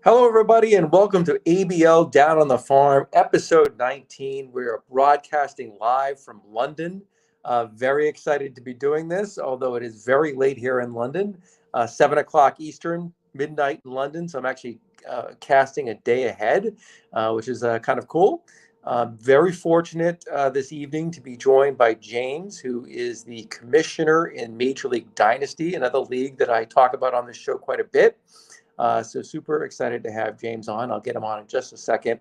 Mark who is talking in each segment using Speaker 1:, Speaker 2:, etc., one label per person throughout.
Speaker 1: Hello, everybody, and welcome to ABL Down on the Farm, episode 19. We are broadcasting live from London. Very excited to be doing this, although it is very late here in London, 7 o'clock Eastern, midnight in London. So I'm actually casting a day ahead, which is kind of cool. Very fortunate this evening to be joined by James, who is the commissioner in Major League Dynasty, another league that I talk about on this show quite a bit. So super excited to have James on. I'll get him on in just a second.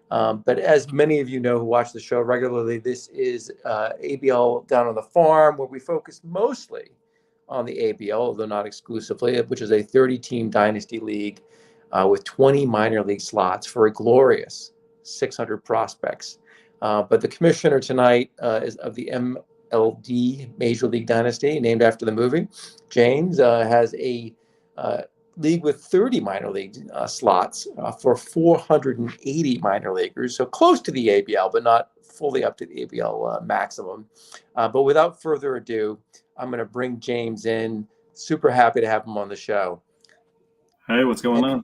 Speaker 1: But as many of you know who watch the show regularly, this is ABL Down on the Farm, where we focus mostly on the ABL, although not exclusively, which is a 30-team dynasty league with 20 minor league slots for a glorious 600 prospects. But the commissioner tonight is of the MLD, Major League Dynasty, named after the movie. James has a league with 30 minor league slots for 480 minor leaguers, so close to the ABL, but not fully up to the ABL maximum. But without further ado, I'm going to bring James in. Super happy to have him on the show.
Speaker 2: Hey, what's going on?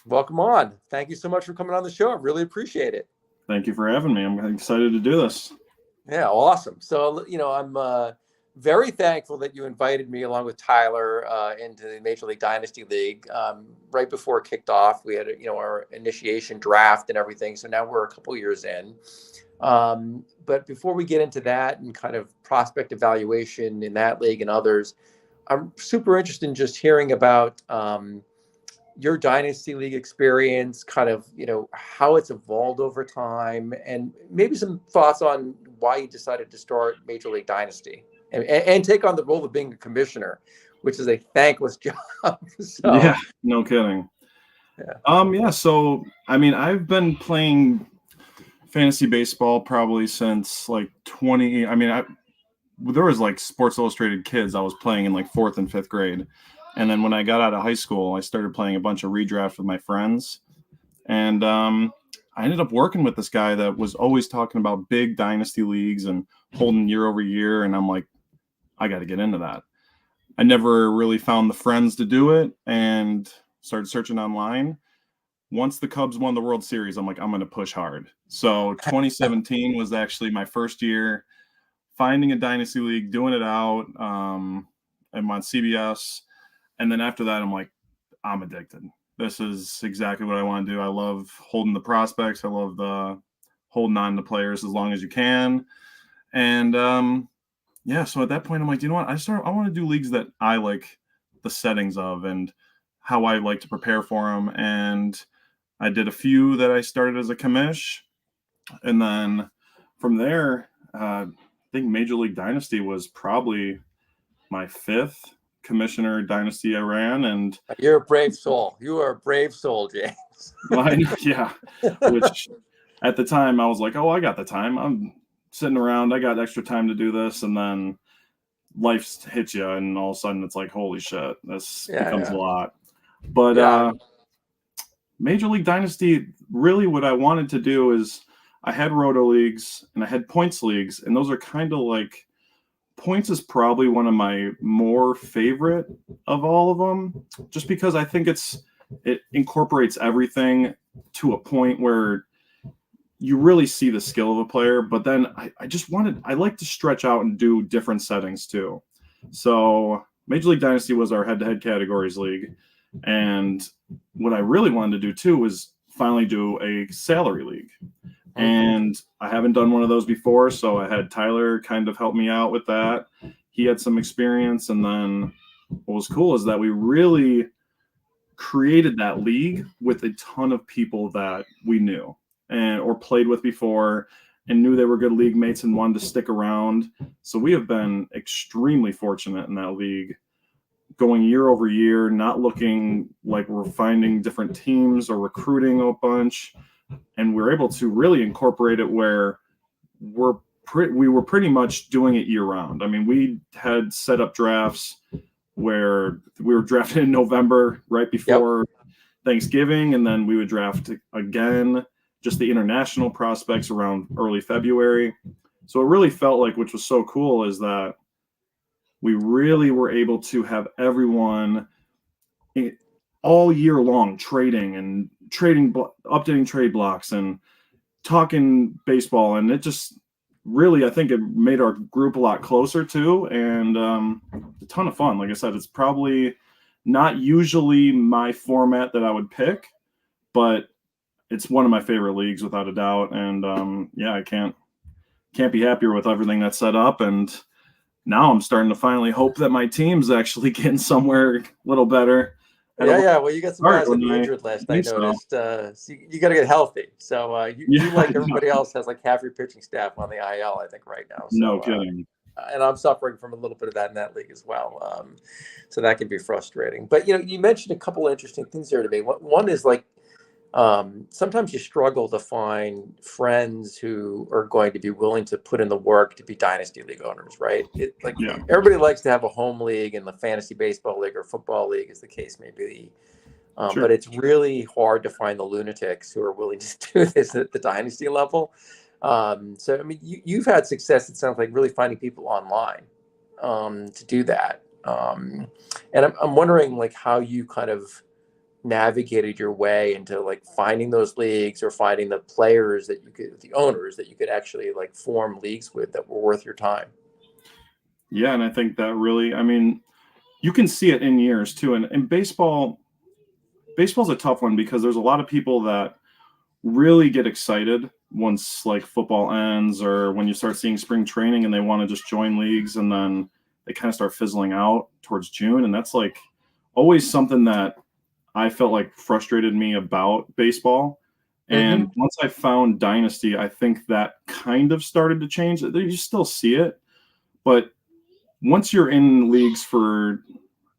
Speaker 1: Welcome on. Thank you so much for coming on the show. I really appreciate it.
Speaker 2: Thank you for having me. I'm excited to do this.
Speaker 1: Yeah, awesome. So, I'm very thankful that you invited me along with Tyler into the Major League Dynasty League. Right before it kicked off, we had our initiation draft and everything. So now we're a couple years in. But before we get into that and kind of prospect evaluation in that league and others, I'm super interested in just hearing about your Dynasty League experience, kind of, how it's evolved over time, and maybe some thoughts on why you decided to start Major League Dynasty and take on the role of being a commissioner, which is a thankless job. So,
Speaker 2: yeah, no kidding. Yeah. So, I've been playing fantasy baseball probably since like 20. There was like Sports Illustrated Kids. I was playing in like 4th and 5th grade. And then when I got out of high school, I started playing a bunch of redraft with my friends. And I ended up working with this guy that was always talking about big dynasty leagues and holding year over year. And I'm like, I got to get into that. I never really found the friends to do it and started searching online. Once the Cubs won the World Series, I'm like, I'm going to push hard. So 2017 was actually my first year finding a dynasty league, doing it out. I'm on CBS. And then after that, I'm like, I'm addicted. This is exactly what I want to do. I love holding the prospects. I love the holding on to players as long as you can. And so at that point, I'm like, you know what? I want to do leagues that I like the settings of and how I like to prepare for them. And I did a few that I started as a commish. And then from there, I think Major League Dynasty was probably my 5th commissioner dynasty I ran. And
Speaker 1: you're a brave soul. You are a brave soul, James.
Speaker 2: Yeah. Which at the time I was like, oh, I got the time. I'm sitting around. I got extra time to do this. And then life hits you. And all of a sudden it's like, holy shit, this becomes a lot. But Major League Dynasty, really what I wanted to do is I had roto leagues and I had points leagues. And those are kind of like, points is probably one of my more favorite of all of them, just because I think it incorporates everything to a point where you really see the skill of a player. But then I like to stretch out and do different settings too. So Major League Dynasty was our head-to-head categories league. And what I really wanted to do too was finally do a salary league. And I haven't done one of those before, so I had Tyler kind of help me out with that. He had some experience, and then what was cool is that we really created that league with a ton of people that we knew or played with before and knew they were good league mates and wanted to stick around. So we have been extremely fortunate in that league, going year over year, not looking like we're finding different teams or recruiting a bunch. And we're able to really incorporate it where we were pretty much doing it year round. I mean, we had set up drafts where we were drafted in November right before Thanksgiving, and then we would draft again, just the international prospects around early February. So it really felt like, which was so cool, is that we really were able to have everyone all year long trading and updating trade blocks and talking baseball, and it just really, I think it made our group a lot closer too, and a ton of fun. Like I said, it's probably not usually my format that I would pick, but it's one of my favorite leagues without a doubt. And yeah, I can't be happier with everything that's set up. And now I'm starting to finally hope that my team's actually getting somewhere a little better.
Speaker 1: Yeah. Well, you got some guys that be
Speaker 2: I
Speaker 1: injured last, I
Speaker 2: think so.
Speaker 1: noticed. So you got to get healthy. So you,
Speaker 2: Yeah,
Speaker 1: you, like everybody else, has like half your pitching staff on the IL, I think, right now.
Speaker 2: no
Speaker 1: So,
Speaker 2: kidding.
Speaker 1: and I'm suffering from a little bit of that in that league as well. So that can be frustrating. But you mentioned a couple of interesting things there to me. One is like, sometimes you struggle to find friends who are going to be willing to put in the work to be dynasty league owners, right? Like
Speaker 2: Yeah,
Speaker 1: everybody likes to have a home league in the fantasy baseball league or football league, as the case may be.
Speaker 2: sure.
Speaker 1: But it's really hard to find the lunatics who are willing to do this at the dynasty level. So, I mean, you've had success, it sounds like, really finding people online to do that. And I'm wondering, like, how you kind of navigated your way into like finding those leagues or finding the players that the owners that you could actually like form leagues with that were worth your time.
Speaker 2: Yeah, and I think that really, I mean, you can see it in years too. And in baseball's a tough one because there's a lot of people that really get excited once like football ends or when you start seeing spring training and they want to just join leagues, and then they kind of start fizzling out towards June. And that's like always something that I felt like frustrated me about baseball. And once I found Dynasty, I think that kind of started to change. You still see it, but once you're in leagues for,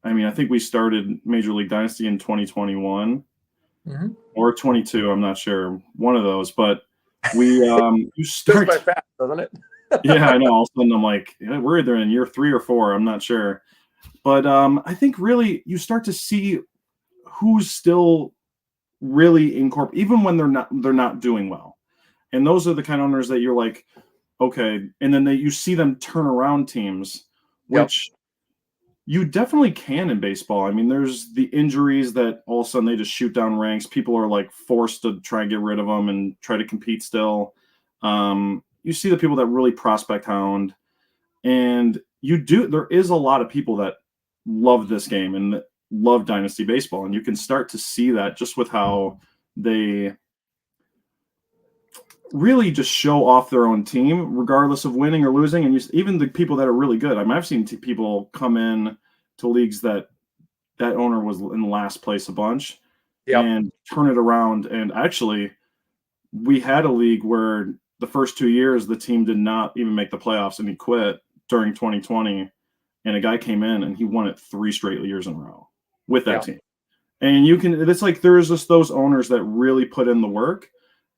Speaker 2: I mean, I think we started Major League Dynasty in 2021 or 22. I'm not sure, one of those. But you start.
Speaker 1: Goes by fast, doesn't it?
Speaker 2: Yeah, I know. All of a sudden, I'm like, yeah, we're either in year 3 or 4. I'm not sure. But I think really you start to see who's still really incorporated, even when they're not doing well. And those are the kind of owners that you're like, okay. And then you see them turn around teams, which you definitely can in baseball. I mean, there's the injuries that all of a sudden they just shoot down ranks. People are like forced to try and get rid of them and try to compete still. You see the people that really prospect hound, and there is a lot of people that love this game and love Dynasty baseball. And you can start to see that just with how they really just show off their own team, regardless of winning or losing. And even the people that are really good. I mean, I've seen people come in to leagues that owner was in last place a bunch and turn it around. And actually, we had a league where the first 2 years, the team did not even make the playoffs and he quit during 2020. And a guy came in and he won it 3 straight years in a row with that team. And it's like, there's just those owners that really put in the work.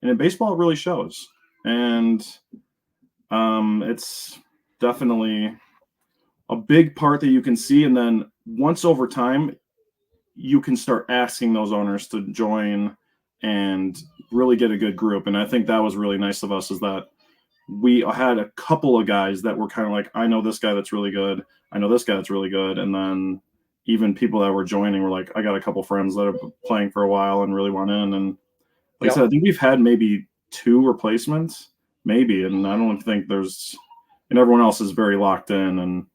Speaker 2: And in baseball, it really shows. And it's definitely a big part that you can see. And then once over time, you can start asking those owners to join and really get a good group. And I think that was really nice of us, is that we had a couple of guys that were kind of like, I know this guy that's really good. I know this guy that's really good. And then even people that were joining were like, I got a couple friends that are playing for a while and really want in. And like I said, I think we've had maybe 2 replacements, maybe. And I don't think and everyone else is very locked in. And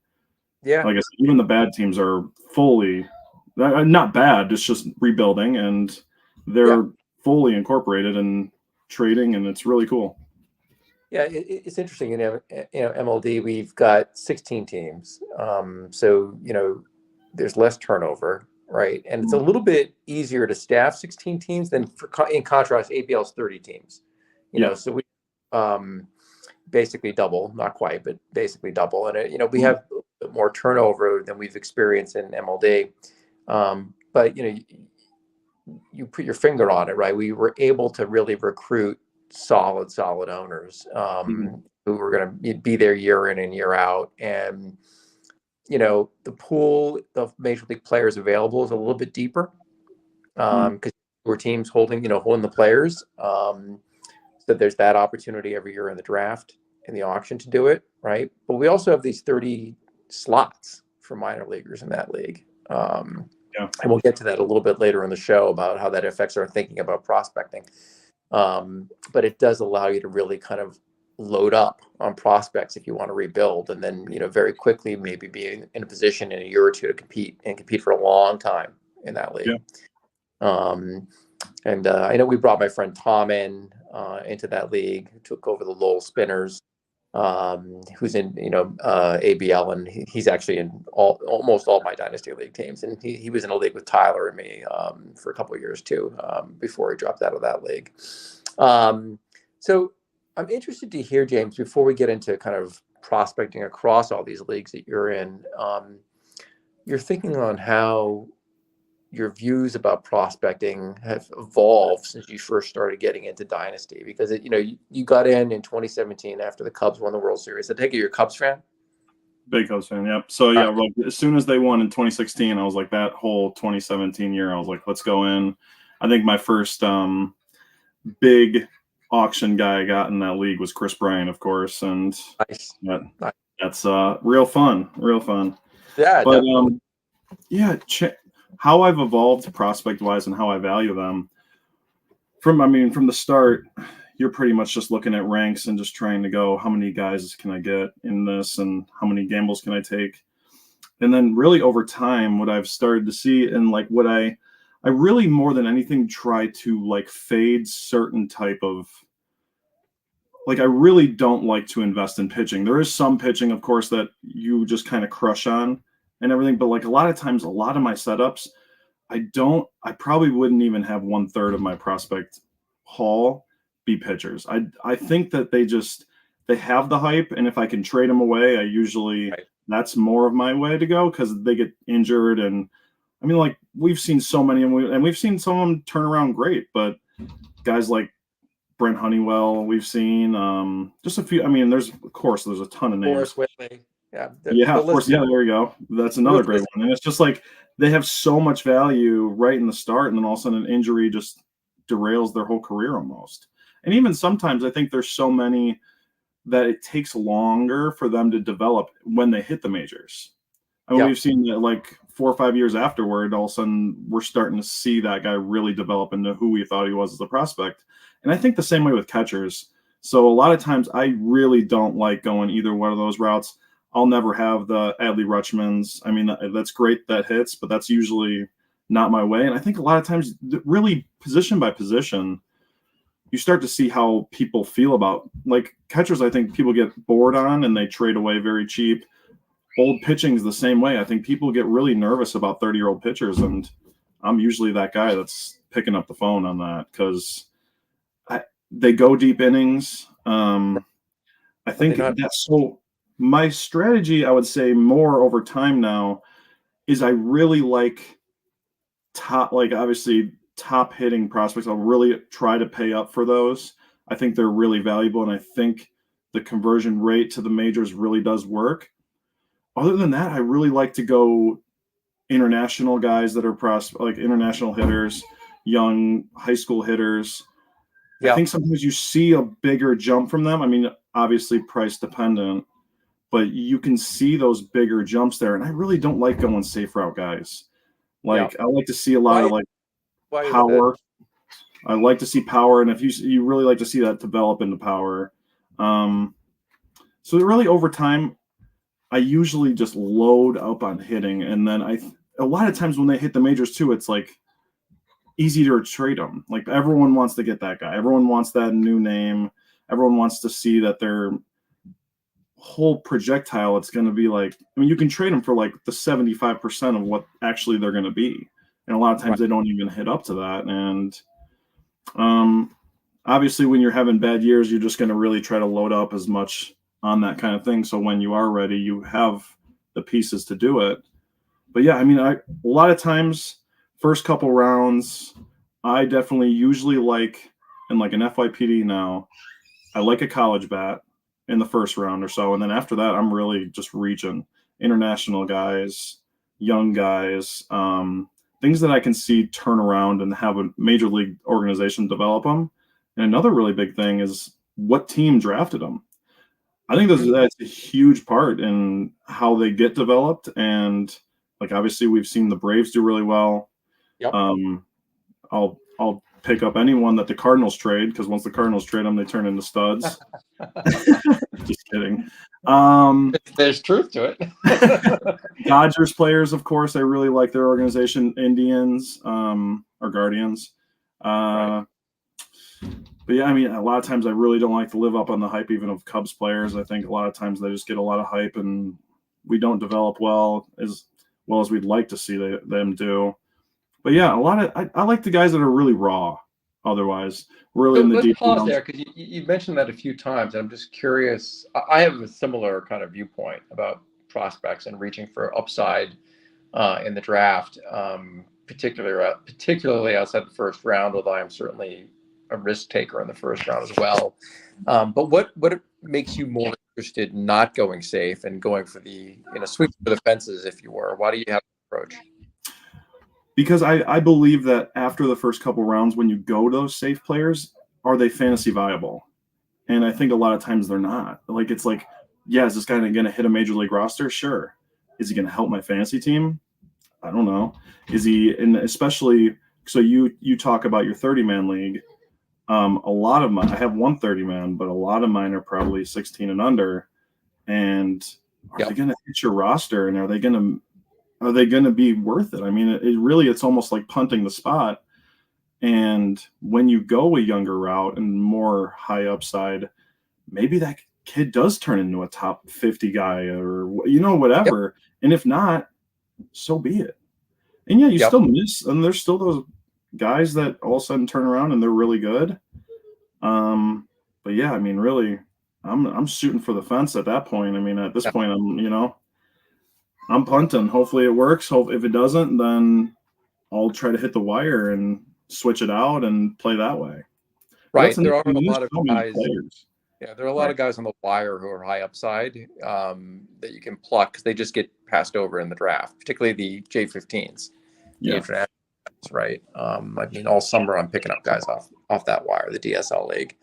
Speaker 2: like I said, even the bad teams are fully, not bad, it's just rebuilding, and they're fully incorporated and trading, and it's really cool.
Speaker 1: Yeah, it's interesting. MLD, we've got 16 teams. So, there's less turnover, right? And it's a little bit easier to staff 16 teams than, in contrast, ABL's 30 teams. So we basically double, not quite, but basically double. And, we have a bit more turnover than we've experienced in MLD. But, you put your finger on it, right? We were able to really recruit solid owners who were going to be there year in and year out. And, the pool of major league players available is a little bit deeper because we're teams holding the players. So there's that opportunity every year in the draft, in the auction, to do it, right? But we also have these 30 slots for minor leaguers in that league.
Speaker 2: Yeah.
Speaker 1: And we'll get to that a little bit later in the show about how that affects our thinking about prospecting. But it does allow you to really kind of load up on prospects if you want to rebuild, and then, very quickly maybe be in a position in a year or two to compete for a long time in that league.
Speaker 2: Yeah.
Speaker 1: And I know we brought my friend Tom into that league, who took over the Lowell Spinners, who's in ABL, and he's actually in almost all my dynasty league teams, and he was in a league with Tyler and me for a couple of years too, before he dropped out of that league. So I'm interested to hear, James, before we get into kind of prospecting across all these leagues that you're in, you're thinking on how your views about prospecting have evolved since you first started getting into dynasty, because you got in 2017 after the Cubs won the World Series. I take it you're a Cubs fan?
Speaker 2: Big Cubs fan, yep. So yeah, like, as soon as they won in 2016, I was like, that whole 2017 year, I was like, let's go in. I think my first big auction guy I got in that league was Chris Bryant, of course, and
Speaker 1: nice.
Speaker 2: That's real fun.
Speaker 1: Yeah,
Speaker 2: but yeah, how I've evolved prospect wise and how I value them from the start, you're pretty much just looking at ranks and just trying to go, how many guys can I get in this and how many gambles can I take? And then really over time, what I've started to see, and like what I really more than anything try to like fade certain type of, like, I really don't like to invest in pitching. There is some pitching, of course, that you just kind of crush on and everything. But like a lot of times, a lot of my setups, I probably wouldn't even have 1/3 of my prospect haul be pitchers. I think that they have the hype. And if I can trade them away, I usually, that's more of my way to go, because they get injured. And I mean, like, we've seen so many, and we've seen some of them turn around great, but guys like Brent Honeywell, we've seen just a few. I mean, there's a ton of names.
Speaker 1: Forrest Whitley.
Speaker 2: Yeah, of course. Yeah, there you go. That's another great one. And it's just like they have so much value right in the start, and then all of a sudden an injury just derails their whole career almost. And even sometimes I think there's so many that it takes longer for them to develop when they hit the majors. I mean, we've seen that like 4 or 5 years afterward, all of a sudden we're starting to see that guy really develop into who we thought he was as a prospect. And I think the same way with catchers. So a lot of times I really don't like going either one of those routes. I'll never have the Adley Rutschmans. I mean, that's great that hits, but that's usually not my way. And I think a lot of times, really position by position, you start to see how people feel about, like, catchers. I think people get bored on and they trade away very cheap. Old pitching is the same way. I think people get really nervous about 30-year-old pitchers, and I'm usually that guy that's picking up the phone on that, because they go deep innings. I think that's so. My strategy, I would say, more over time now, is I really like obviously top hitting prospects. I'll really try to pay up for those. I think they're really valuable, and I think the conversion rate to the majors really does work. Other than that, I really like to go international guys that are like international hitters, young high school hitters. Yeah. I think sometimes you see a bigger jump from them. I mean, obviously price dependent, but you can see those bigger jumps there. And I really don't like going safe route guys. Like, I like to see a lot of like power. I like to see power. And if you really like to see that develop into power. So really over time, I usually just load up on hitting. And then a lot of times when they hit the majors too, it's like easy to trade them. Like, everyone wants to get that guy. Everyone wants that new name. Everyone wants to see that their whole projectile, it's going to be like, I mean, you can trade them for like the 75% of what actually they're going to be. And a lot of times they don't even hit up to that. And obviously when you're having bad years, you're just going to really try to load up as much on that kind of thing. So when you are ready, you have the pieces to do it. But yeah, I mean, a lot of times, first couple rounds, I definitely usually like, in like an FYPD now, I like a college bat in the first round or so. And then after that, I'm really just reaching international guys, young guys, things that I can see turn around and have a major league organization develop them. And another really big thing is what team drafted them. I think that's a huge part in how they get developed. And Like obviously we've seen the Braves do really well.
Speaker 1: Yep.
Speaker 2: I'll pick up anyone that the Cardinals trade, because once the Cardinals trade them, they turn into studs. Just kidding.
Speaker 1: There's truth to it.
Speaker 2: Dodgers players, of course, I really like their organization. Indians, or Guardians.
Speaker 1: Right.
Speaker 2: But yeah, I mean, a lot of times I really don't like to live up on the hype even of Cubs players. I think a lot of times they just get a lot of hype and we don't develop well as we'd like to see them do. But yeah, I like the guys that are really raw. Otherwise, really
Speaker 1: So
Speaker 2: in the
Speaker 1: let's pause
Speaker 2: details.
Speaker 1: there because you mentioned that a few times. I'm just curious. I have a similar kind of viewpoint about prospects and reaching for upside in the draft, particularly outside the first round, although I'm certainly a risk taker in the first round as well. But what makes you more interested in not going safe and going for the swing for the fences, if you were? Why do you have that approach?
Speaker 2: Because I believe that after the first couple rounds, when you go to those safe players, are they fantasy viable? And I think a lot of times they're not. Like, it's like, yeah, is this guy going to hit a major league roster? Sure. Is he going to help my fantasy team? I don't know. Is he, and especially, so you talk about your 30-man league. A lot of mine, I have one 30-man, but a lot of mine are probably 16 and under. And are they going to hit your roster? And are they going to be worth it? I mean, it's almost like punting the spot. And when you go a younger route and more high upside, maybe that kid does turn into a top 50 guy or, whatever. Yep. And if not, so be it. And yeah, you still miss, and there's still those guys that all of a sudden turn around and they're really good. But yeah, I mean, really, I'm shooting for the fence at that point. I mean, at this point, I'm punting. Hopefully it works. If it doesn't, then I'll try to hit the wire and switch it out and play that way.
Speaker 1: Right. There are a lot of guys.
Speaker 2: Players.
Speaker 1: Yeah, there are a lot of guys on the wire who are high upside that you can pluck because they just get passed over in the draft, particularly the J15s.
Speaker 2: Yeah.
Speaker 1: Right. I mean, all summer I'm picking up guys off that wire, the DSL league.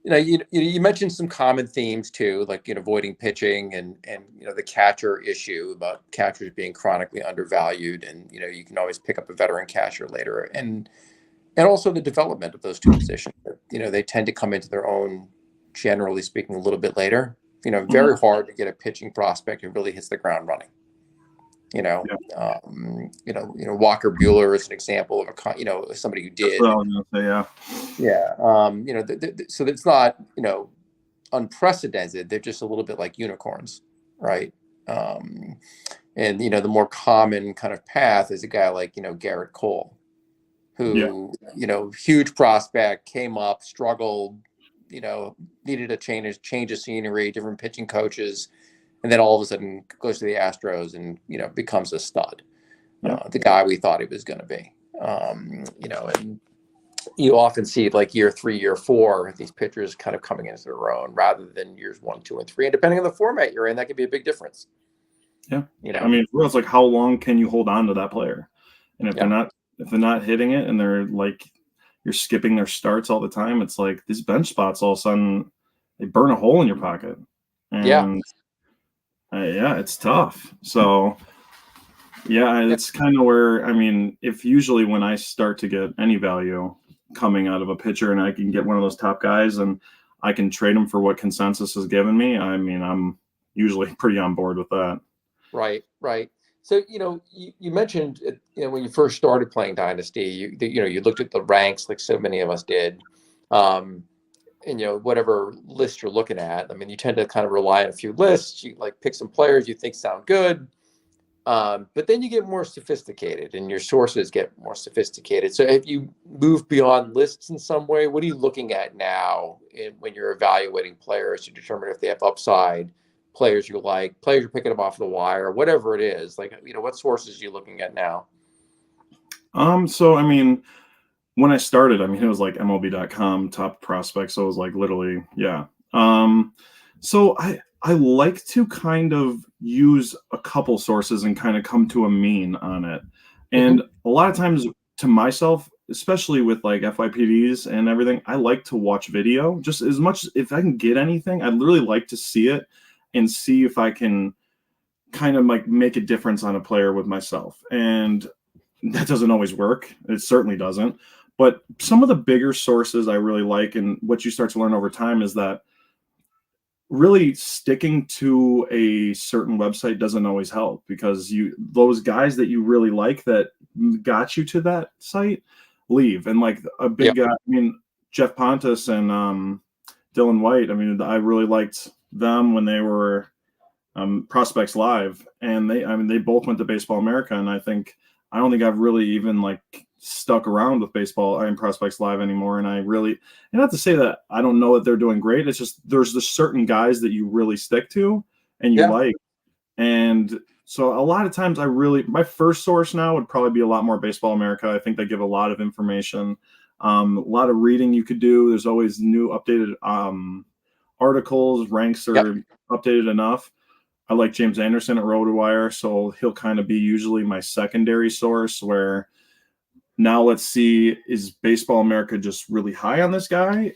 Speaker 1: You mentioned some common themes too, like avoiding pitching and the catcher issue about catchers being chronically undervalued, and you can always pick up a veteran catcher later, and also the development of those two positions. They tend to come into their own, generally speaking, a little bit later. Very hard to get a pitching prospect who really hits the ground running. Walker Buehler is an example of somebody who did. So it's not unprecedented. They're just a little bit like unicorns, right? And the more common kind of path is a guy like Garrett Cole, who huge prospect, came up, struggled, needed a change of scenery, different pitching coaches. And then all of a sudden goes to the Astros and, becomes a stud, the guy we thought he was going to be. And you often see like year 3, year 4, these pitchers kind of coming into their own rather than years 1, 2, and 3. And depending on the format you're in, that could be a big difference.
Speaker 2: Yeah. I mean, it's like, how long can you hold on to that player? And if they're not hitting it and they're like, you're skipping their starts all the time, it's like these bench spots all of a sudden they burn a hole in your pocket. And it's tough. So, it's kind of where, I mean, if usually when I start to get any value coming out of a pitcher and I can get one of those top guys and I can trade them for what consensus has given me, I mean, I'm usually pretty on board with that.
Speaker 1: Right. So, you mentioned, when you first started playing Dynasty, you looked at the ranks like so many of us did. And whatever list you're looking at, I mean, you tend to kind of rely on a few lists. You like pick some players you think sound good, but then you get more sophisticated and your sources get more sophisticated. So if you move beyond lists in some way, what are you looking at now when you're evaluating players to determine if they have upside, players you like, players you're picking up off the wire, whatever it is? Like, what sources are you looking at now?
Speaker 2: So, I mean, when I started, I mean, it was like MLB.com top prospects. So it was like literally, so I like to kind of use a couple sources and kind of come to a mean on it. And a lot of times to myself, especially with like FYPDs and everything, I like to watch video just as much. If I can get anything, I'd really like to see it and see if I can kind of like make a difference on a player with myself. And that doesn't always work. It certainly doesn't. But some of the bigger sources I really like, and what you start to learn over time, is that really sticking to a certain website doesn't always help, because those guys that you really like that got you to that site leave. And like a big guy, I mean, Jeff Pontus and Dylan White, I mean, I really liked them when they were Prospects Live, and they both went to Baseball America, and I don't think I've really even like stuck around with baseball and Prospects Live anymore. And and not to say that I don't know that they're doing great. It's just there's the certain guys that you really stick to and you like. And so a lot of times my first source now would probably be a lot more Baseball America. I think they give a lot of information, a lot of reading you could do. There's always new updated articles, ranks are updated enough. I like James Anderson at RotoWire, so he'll kind of be usually my secondary source, where now let's see, is Baseball America just really high on this guy?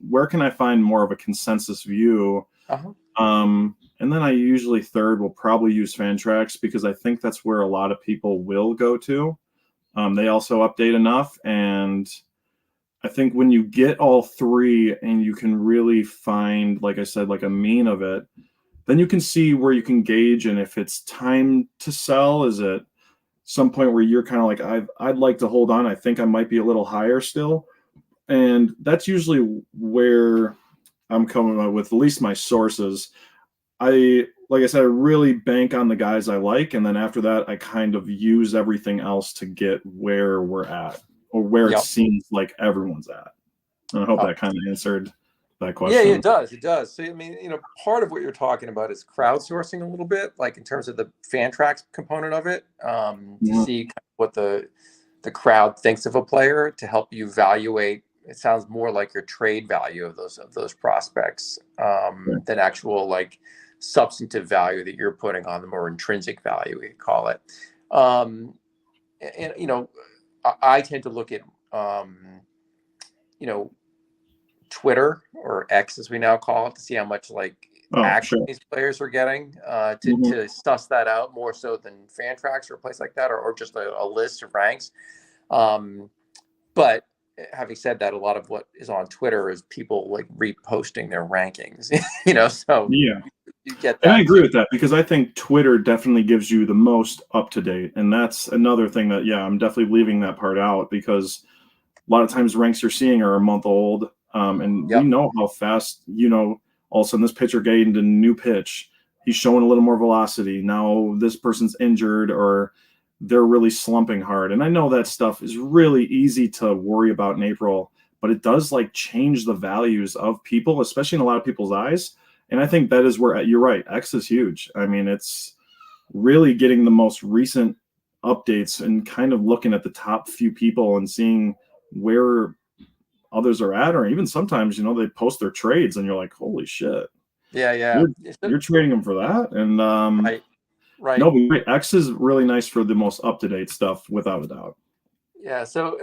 Speaker 2: Where can I find more of a consensus view? And then I usually third will probably use Fantrax, because I think that's where a lot of people will go to. They also update enough, and I think when you get all three and you can really find, like I said, like a mean of it, then you can see where you can gauge, and if it's time to sell, is it some point where you're kind of like, I'd like to hold on. I think I might be a little higher still. And that's usually where I'm coming up with at least my sources. Like I said, I really bank on the guys I like. And then after that, I kind of use everything else to get where we're at, or where it seems like everyone's at. And I hope that kind of answered that question.
Speaker 1: Yeah, it does. It does. So, I mean, part of what you're talking about is crowdsourcing a little bit, like in terms of the Fantrax component of it, to see kind of what the crowd thinks of a player, to help you evaluate. It sounds more like your trade value of those prospects than actual like substantive value that you're putting on them, or intrinsic value, we call it. And I tend to look at Twitter, or X as we now call it, to see how much action these players are getting, to suss that out more so than Fantrax or a place like that, or just a list of ranks. But having said that, a lot of what is on Twitter is people like reposting their rankings, so you get that.
Speaker 2: And I agree with that, because I think Twitter definitely gives you the most up to date. And that's another thing that, I'm definitely leaving that part out, because a lot of times ranks you're seeing are a month old. And we know how fast, all of a sudden this pitcher gained a new pitch. He's showing a little more velocity. Now this person's injured, or they're really slumping hard. And I know that stuff is really easy to worry about in April, but it does change the values of people, especially in a lot of people's eyes. And I think that is where you're right. X is huge. I mean, it's really getting the most recent updates and kind of looking at the top few people and seeing where others are at, or even sometimes, they post their trades and you're like, holy shit.
Speaker 1: Yeah.
Speaker 2: You're trading them for that. And
Speaker 1: right.
Speaker 2: No, but X is really nice for the most up-to-date stuff, without a doubt.
Speaker 1: Yeah. So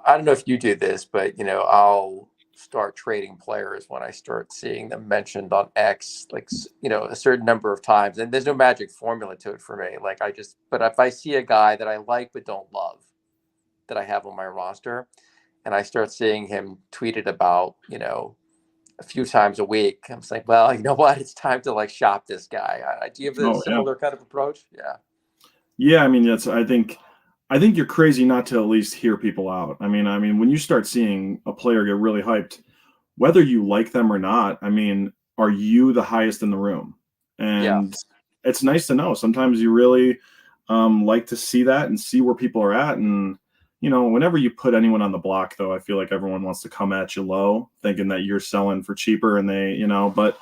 Speaker 1: I don't know if you do this, but, I'll start trading players when I start seeing them mentioned on X, a certain number of times. And there's no magic formula to it for me. But if I see a guy that I like but don't love, that I have on my roster, and I start seeing him tweeted about, a few times a week, I'm just like, well, you know what? It's time to shop this guy. Do you have a similar kind of approach? Yeah.
Speaker 2: Yeah. I mean, I think you're crazy not to at least hear people out. I mean, when you start seeing a player get really hyped, whether you like them or not, I mean, are you the highest in the room? And it's nice to know. Sometimes you really like to see that and see where people are at. And, whenever you put anyone on the block, though, I feel like everyone wants to come at you low, thinking that you're selling for cheaper, and they, but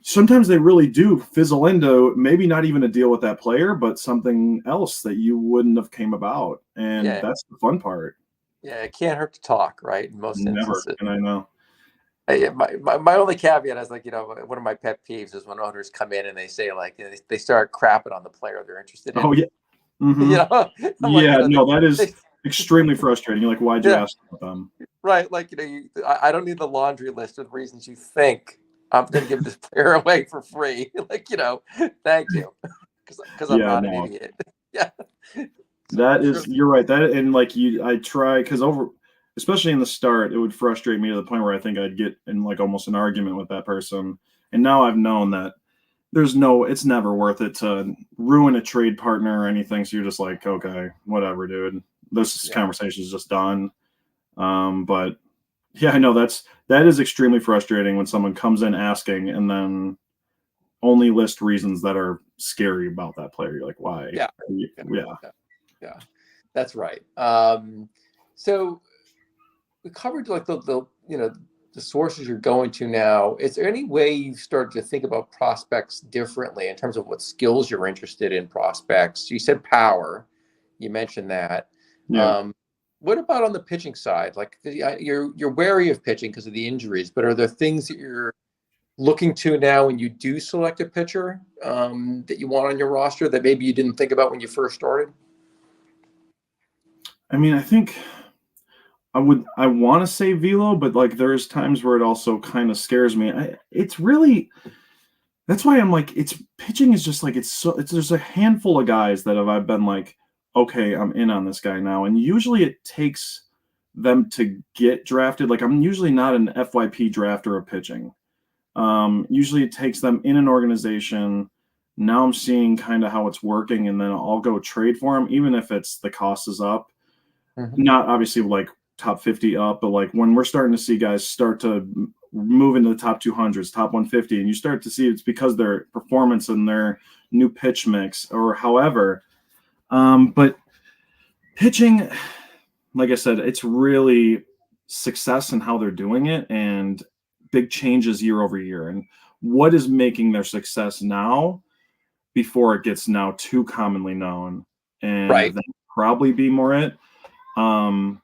Speaker 2: sometimes they really do fizzle into maybe not even a deal with that player, but something else that you wouldn't have came about. And that's the fun part.
Speaker 1: Yeah, it can't hurt to talk, right? In most instances.
Speaker 2: And I know.
Speaker 1: My only caveat is one of my pet peeves is when owners come in and they say they start crapping on the player they're interested in.
Speaker 2: Oh yeah. Mm-hmm. That is extremely frustrating. You're like, why'd you ask about them?
Speaker 1: Right. I don't need the laundry list of reasons you think I'm going to give this player away for free. Like, thank you. Because I'm
Speaker 2: Yeah,
Speaker 1: not an
Speaker 2: no.
Speaker 1: idiot. Yeah. So
Speaker 2: That
Speaker 1: it's really,
Speaker 2: is, you're right. That and like I try because especially in the start, it would frustrate me to the point where I think I'd get in like almost an argument with that person. And now I've known that it's never worth it to ruin a trade partner or anything. So you're just like, okay, whatever, dude. This
Speaker 1: yeah.
Speaker 2: conversation is just done. But yeah, I know that is extremely frustrating when someone comes in asking and then only list reasons that are scary about that player. You're like, why?
Speaker 1: Yeah.
Speaker 2: Yeah.
Speaker 1: Yeah. That's right. So we covered like the sources you're going to now. Is there any way you've started to think about prospects differently in terms of what skills you're interested in prospects? You said power. You mentioned that.
Speaker 2: Yeah.
Speaker 1: Um, what about on the pitching side? Like you're wary of pitching because of the injuries, but are there things that you're looking to now when you do select a pitcher that you want on your roster that maybe you didn't think about when you first started?
Speaker 2: I mean, I think I want to say velo, but like there's times where it also kind of scares me. It's really that's why I'm like it's pitching is just like there's a handful of guys that I've been like, okay, I'm in on this guy now, and usually it takes them to get drafted. Like I'm usually not an FYP drafter of pitching. Usually it takes them in an organization. Now I'm seeing kind of how it's working, and then I'll go trade for them, even if it's the cost is up.
Speaker 1: Mhm.
Speaker 2: Not obviously like top 50 up, but like when we're starting to see guys start to move into the top 200s, top 150, and you start to see it's because their performance and their new pitch mix or however. But pitching, like I said, it's really success in how they're doing it and big changes year over year. And what is making their success now before it gets now too commonly known. And
Speaker 1: Right.
Speaker 2: that probably be more it. Um,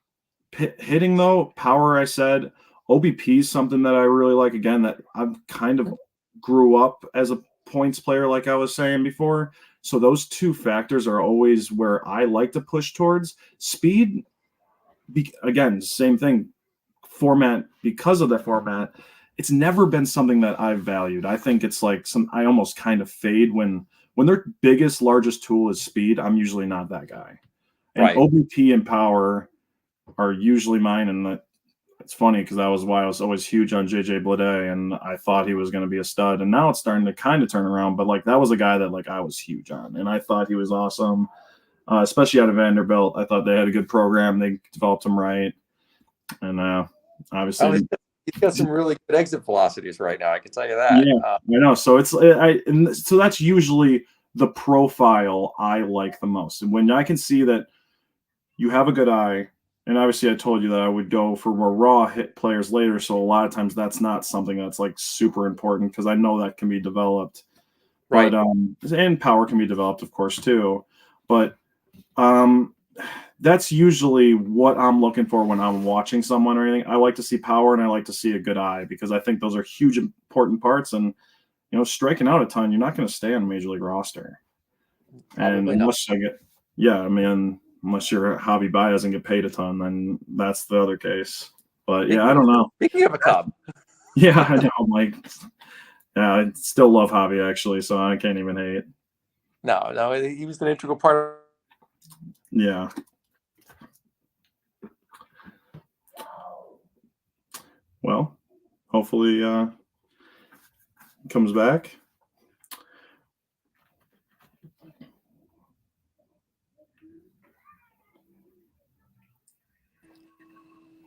Speaker 2: hitting though, power, I said, OBP is something that I really like. Again, that I've kind of grew up as a points player, like I was saying before. So those two factors are always where I like to push towards. Speed, again, same thing. Format, because of that format, it's never been something that I've valued. I think it's like I almost kind of fade when their biggest, largest tool is speed. I'm usually not that guy. And
Speaker 1: Right.
Speaker 2: OBP and power are usually mine. And it's funny because that was why I was always huge on JJ Bleday, and I thought he was going to be a stud. And now it's starting to kind of turn around. But like that was a guy that like I was huge on, and I thought he was awesome, especially out of Vanderbilt. I thought they had a good program. They developed him right, and
Speaker 1: Oh,
Speaker 2: obviously,
Speaker 1: he's got some really good exit velocities right now. I can tell you that.
Speaker 2: yeah, I know. So so that's usually the profile I like the most, and when I can see that you have a good eye. And obviously, I told you that I would go for more raw hit players later. So a lot of times that's not something that's like super important because I know that can be developed. But
Speaker 1: Right.
Speaker 2: and power can be developed, of course, too. But um, that's usually what I'm looking for when I'm watching someone or anything. I like to see power and I like to see a good eye because I think those are huge important parts. And striking out a ton, you're not going to stay on a major league roster. And
Speaker 1: Probably not.
Speaker 2: unless I mean, unless you're Javi Baez and get paid a ton, then that's the other case. But yeah, I don't know.
Speaker 1: Speaking of a Cub.
Speaker 2: Yeah, I know. Like, yeah, I still love Javi actually, so I can't even hate.
Speaker 1: No, he was an integral part.
Speaker 2: Yeah. Well, hopefully comes back.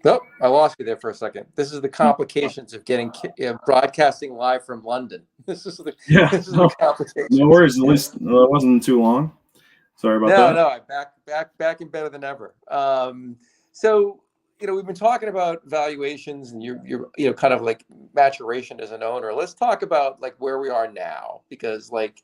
Speaker 1: Nope, I lost you there for a second. This is the complications of getting broadcasting live from London. This is the
Speaker 2: Yeah.
Speaker 1: this is the
Speaker 2: No, no
Speaker 1: complications.
Speaker 2: worries. At least that wasn't too long. Sorry about that.
Speaker 1: No, I'm back and better than ever. So we've been talking about valuations and you're kind of like maturation as an owner. Let's talk about like where we are now, because like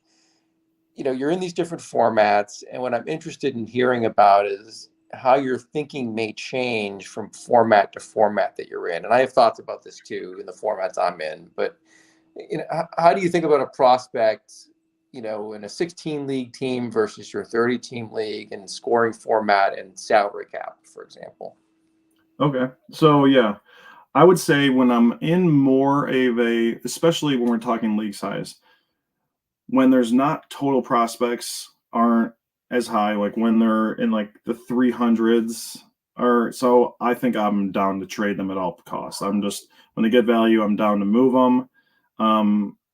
Speaker 1: you're in these different formats, and what I'm interested in hearing about is how your thinking may change from format to format that you're in. And I have thoughts about this too in the formats I'm in, but how do you think about a prospect, in a 16 league team versus your 30 team league and scoring format and salary cap, for example?
Speaker 2: Okay. So yeah. I would say when I'm in more of especially when we're talking league size, when there's not total prospects aren't as high, like when they're in like the 300s or so, I think I'm down to trade them at all costs. I'm just, when they get value, I'm down to move them.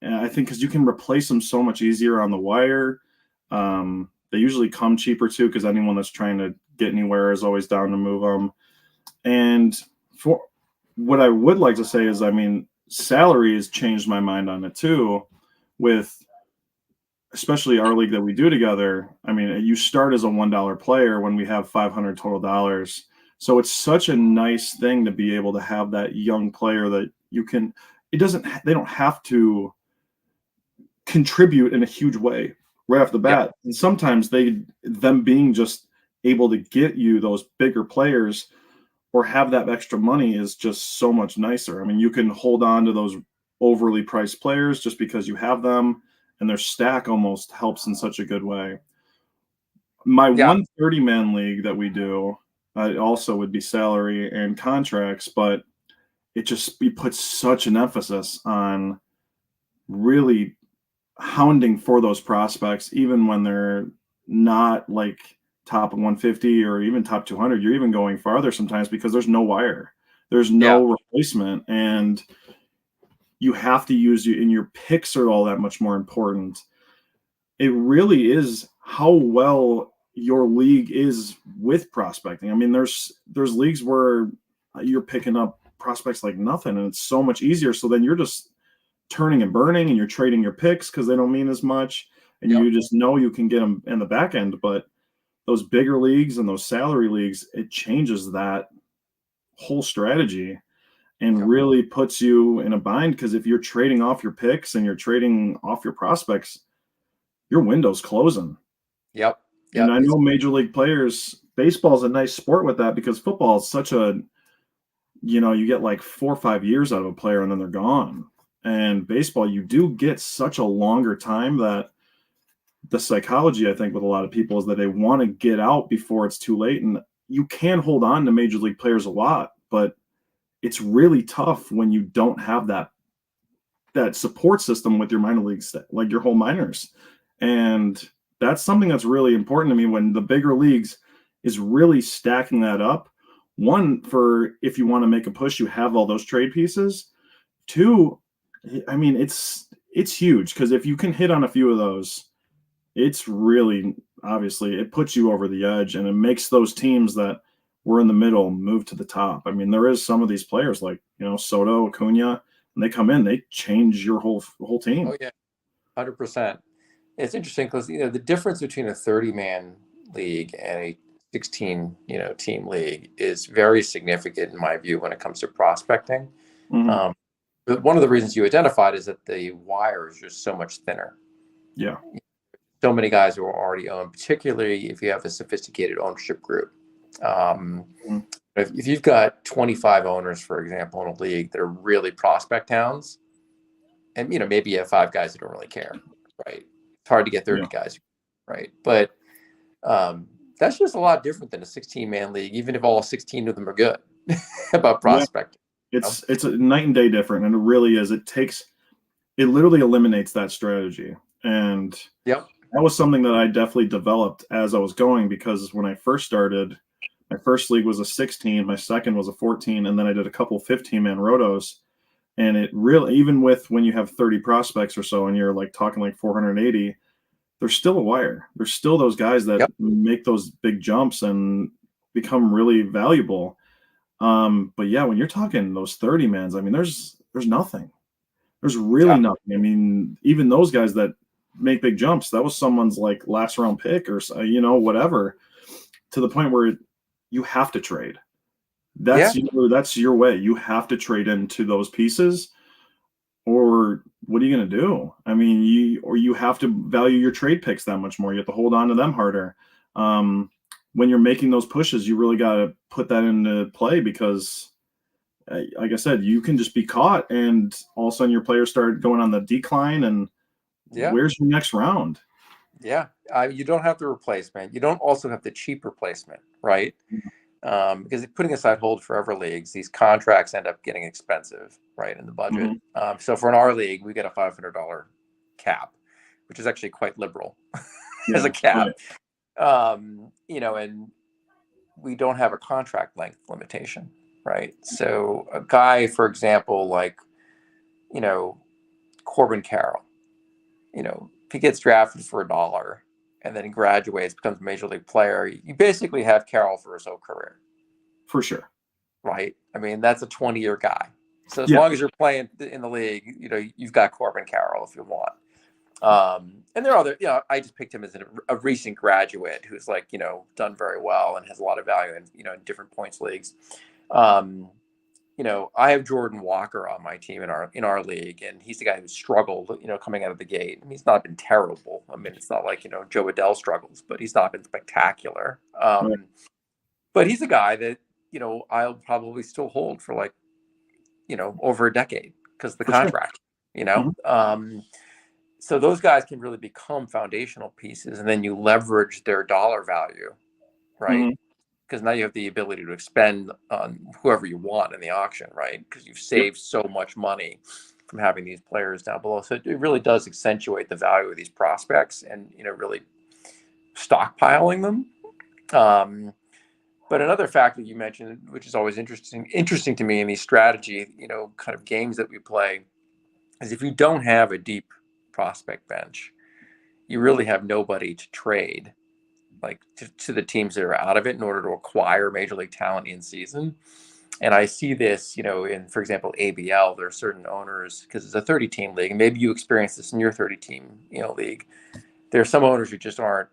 Speaker 2: And I think because you can replace them so much easier on the wire. They usually come cheaper too, because anyone that's trying to get anywhere is always down to move them. And for what I would like to say is, I mean, salary has changed my mind on it too, with especially our league that we do together. I mean, you start as a $1 player when we have 500 total dollars. So it's such a nice thing to be able to have that young player that you can, they don't have to contribute in a huge way right off the bat.
Speaker 1: Yep.
Speaker 2: And sometimes them being just able to get you those bigger players or have that extra money is just so much nicer. I mean, you can hold on to those overly priced players just because you have them, and their stack almost helps in such a good way. My
Speaker 1: Yeah.
Speaker 2: 130-man league that we do also would be salary and contracts, but it puts such an emphasis on really hounding for those prospects, even when they're not like top 150 or even top 200. You're even going farther sometimes because there's no wire, there's no replacement, and you have to use you, and your picks are all that much more important. It really is how well your league is with prospecting. I mean, there's leagues where you're picking up prospects like nothing, and it's so much easier. So then you're just turning and burning, and you're trading your picks because they don't mean as much, and you just know you can get them in the back end. But those bigger leagues and those salary leagues, it changes that whole strategy and really puts you in a bind, because if you're trading off your picks and you're trading off your prospects, your window's closing.
Speaker 1: Yep.
Speaker 2: And I know major league players, baseball's a nice sport with that, because football is such a, you get like 4 or 5 years out of a player and then they're gone. And baseball, you do get such a longer time, that the psychology, I think, with a lot of people is that they want to get out before it's too late. And you can hold on to major league players a lot, but it's really tough when you don't have that support system with your minor leagues, like your whole minors. And that's something that's really important to me when the bigger leagues is really stacking that up. One, for if you want to make a push, you have all those trade pieces. Two, I mean, it's huge, because if you can hit on a few of those, it's really, obviously, it puts you over the edge, and it makes those teams that were in the middle move to the top. I mean, there is some of these players like, Soto, Acuna, when they come in, they change your whole team.
Speaker 1: Oh yeah, 100%. It's interesting because the difference between a 30-man league and a 16 team league is very significant in my view when it comes to prospecting.
Speaker 2: Mm-hmm.
Speaker 1: But one of the reasons you identified is that the wire is just so much thinner.
Speaker 2: Yeah.
Speaker 1: So many guys who are already owned, particularly if you have a sophisticated ownership group. If you've got 25 owners, for example, in a league that are really prospect hounds, and maybe you have 5 guys that don't really care, right? It's hard to get 30 guys, right? But that's just a lot different than a 16-man league, even if all 16 of them are good about prospecting.
Speaker 2: It's a night and day different, and it really is. It literally eliminates that strategy. And that was something that I definitely developed as I was going, because when I first started, my first league was a 16, my second was a 14, and then I did a couple 15-man rotos. And it really, even with when you have 30 prospects or so and you're like talking like 480, there's still a wire. There's still those guys that make those big jumps and become really valuable. But yeah, when you're talking those 30 mans, I mean, there's nothing. There's really nothing. I mean, even those guys that make big jumps, that was someone's like last round pick or whatever, to the point where you have to trade. That's your way. You have to trade into those pieces, or what are you going to do? I mean, you have to value your trade picks that much more. You have to hold on to them harder. When you're making those pushes, you really got to put that into play, because like I said, you can just be caught, and all of a sudden your players start going on the decline, and where's your next round?
Speaker 1: Yeah. You don't have the replacement. You don't also have the cheap replacement, right? because putting aside hold forever leagues, these contracts end up getting expensive, right, in the budget. So for in our league, we get a $500 cap, which is actually quite liberal as a cap. And we don't have a contract length limitation, right? So a guy, for example, like, Corbin Carroll, if he gets drafted for $1 and then he graduates, becomes a major league player, you basically have Carroll for his whole career.
Speaker 2: For sure.
Speaker 1: Right. I mean, that's a 20-year guy. So as long as you're playing in the league, you've got Corbin Carroll if you want. And there are other, I just picked him as a recent graduate who's done very well and has a lot of value in different points leagues. I have Jordan Walker on my team in our league, and he's the guy who struggled, coming out of the gate. I mean, he's not been terrible. I mean, it's not like, Joe Adele struggles, but he's not been spectacular. But he's a guy that, I'll probably still hold for over a decade because of the contract, So those guys can really become foundational pieces, and then you leverage their dollar value, right? Because now you have the ability to expend on whoever you want in the auction, right? Because you've saved so much money from having these players down below. So it really does accentuate the value of these prospects and, really stockpiling them. But another factor you mentioned, which is always interesting to me in these strategy, kind of games that we play, is if you don't have a deep prospect bench, you really have nobody to trade to the teams that are out of it in order to acquire major league talent in season. And I see this, in, for example, ABL, there are certain owners, because it's a 30-team league, and maybe you experience this in your 30-team, league. There are some owners who just aren't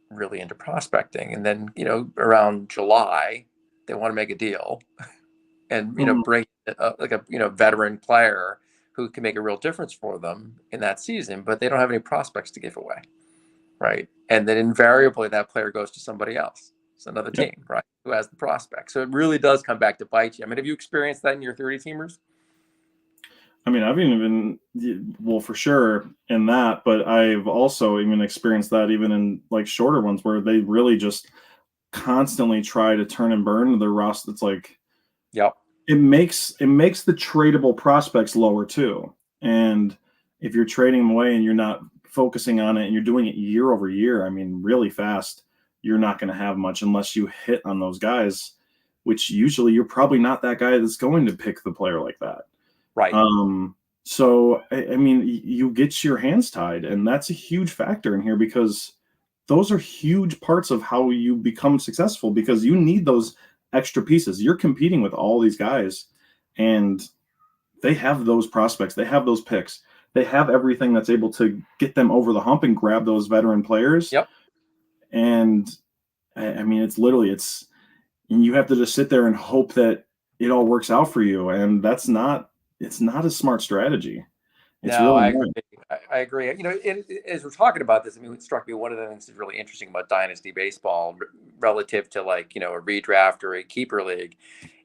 Speaker 1: really into prospecting. And then, around July, they want to make a deal and, bring a veteran player who can make a real difference for them in that season, but they don't have any prospects to give away. Right. And then invariably that player goes to somebody else. It's another team, right, who has the prospect. So it really does come back to bite you. I mean, have you experienced that in your 30-teamers?
Speaker 2: I mean, I've even been, for sure in that, but I've also even experienced that even in shorter ones where they really just constantly try to turn and burn their roster. It's it makes the tradable prospects lower too. And if you're trading them away and you're not focusing on it and you're doing it year over year, I mean, really fast, you're not going to have much unless you hit on those guys, which usually you're probably not that guy that's going to pick the player like that.
Speaker 1: Right.
Speaker 2: So, I mean, you get your hands tied, and that's a huge factor in here because those are huge parts of how you become successful because you need those extra pieces. You're competing with all these guys, and they have those prospects. They have those picks. They have everything that's able to get them over the hump and grab those veteran players.
Speaker 1: Yep.
Speaker 2: And I mean, and you have to just sit there and hope that it all works out for you. And it's not a smart strategy.
Speaker 1: I agree. As we're talking about this, I mean, it struck me one of the things that's really interesting about dynasty baseball relative to a redraft or a keeper league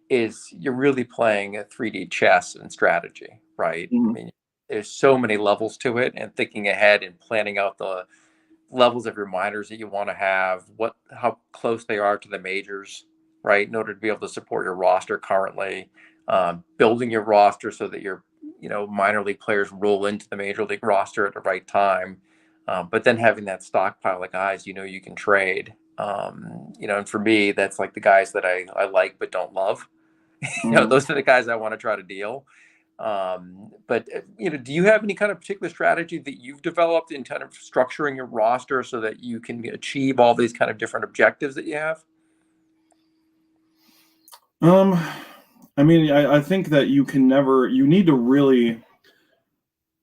Speaker 1: is you're really playing a 3D chess and strategy, right? I mean, there's so many levels to it, and thinking ahead and planning out the levels of your minors that you want to have, how close they are to the majors, right? In order to be able to support your roster currently, building your roster so that your minor league players roll into the major league roster at the right time, but then having that stockpile of guys you can trade. And for me, that's the guys that I like but don't love. Those are the guys I want to try to deal. But do you have any kind of particular strategy that you've developed in kind of structuring your roster so that you can achieve all these kind of different objectives that you have?
Speaker 2: I mean, I think that you need to really,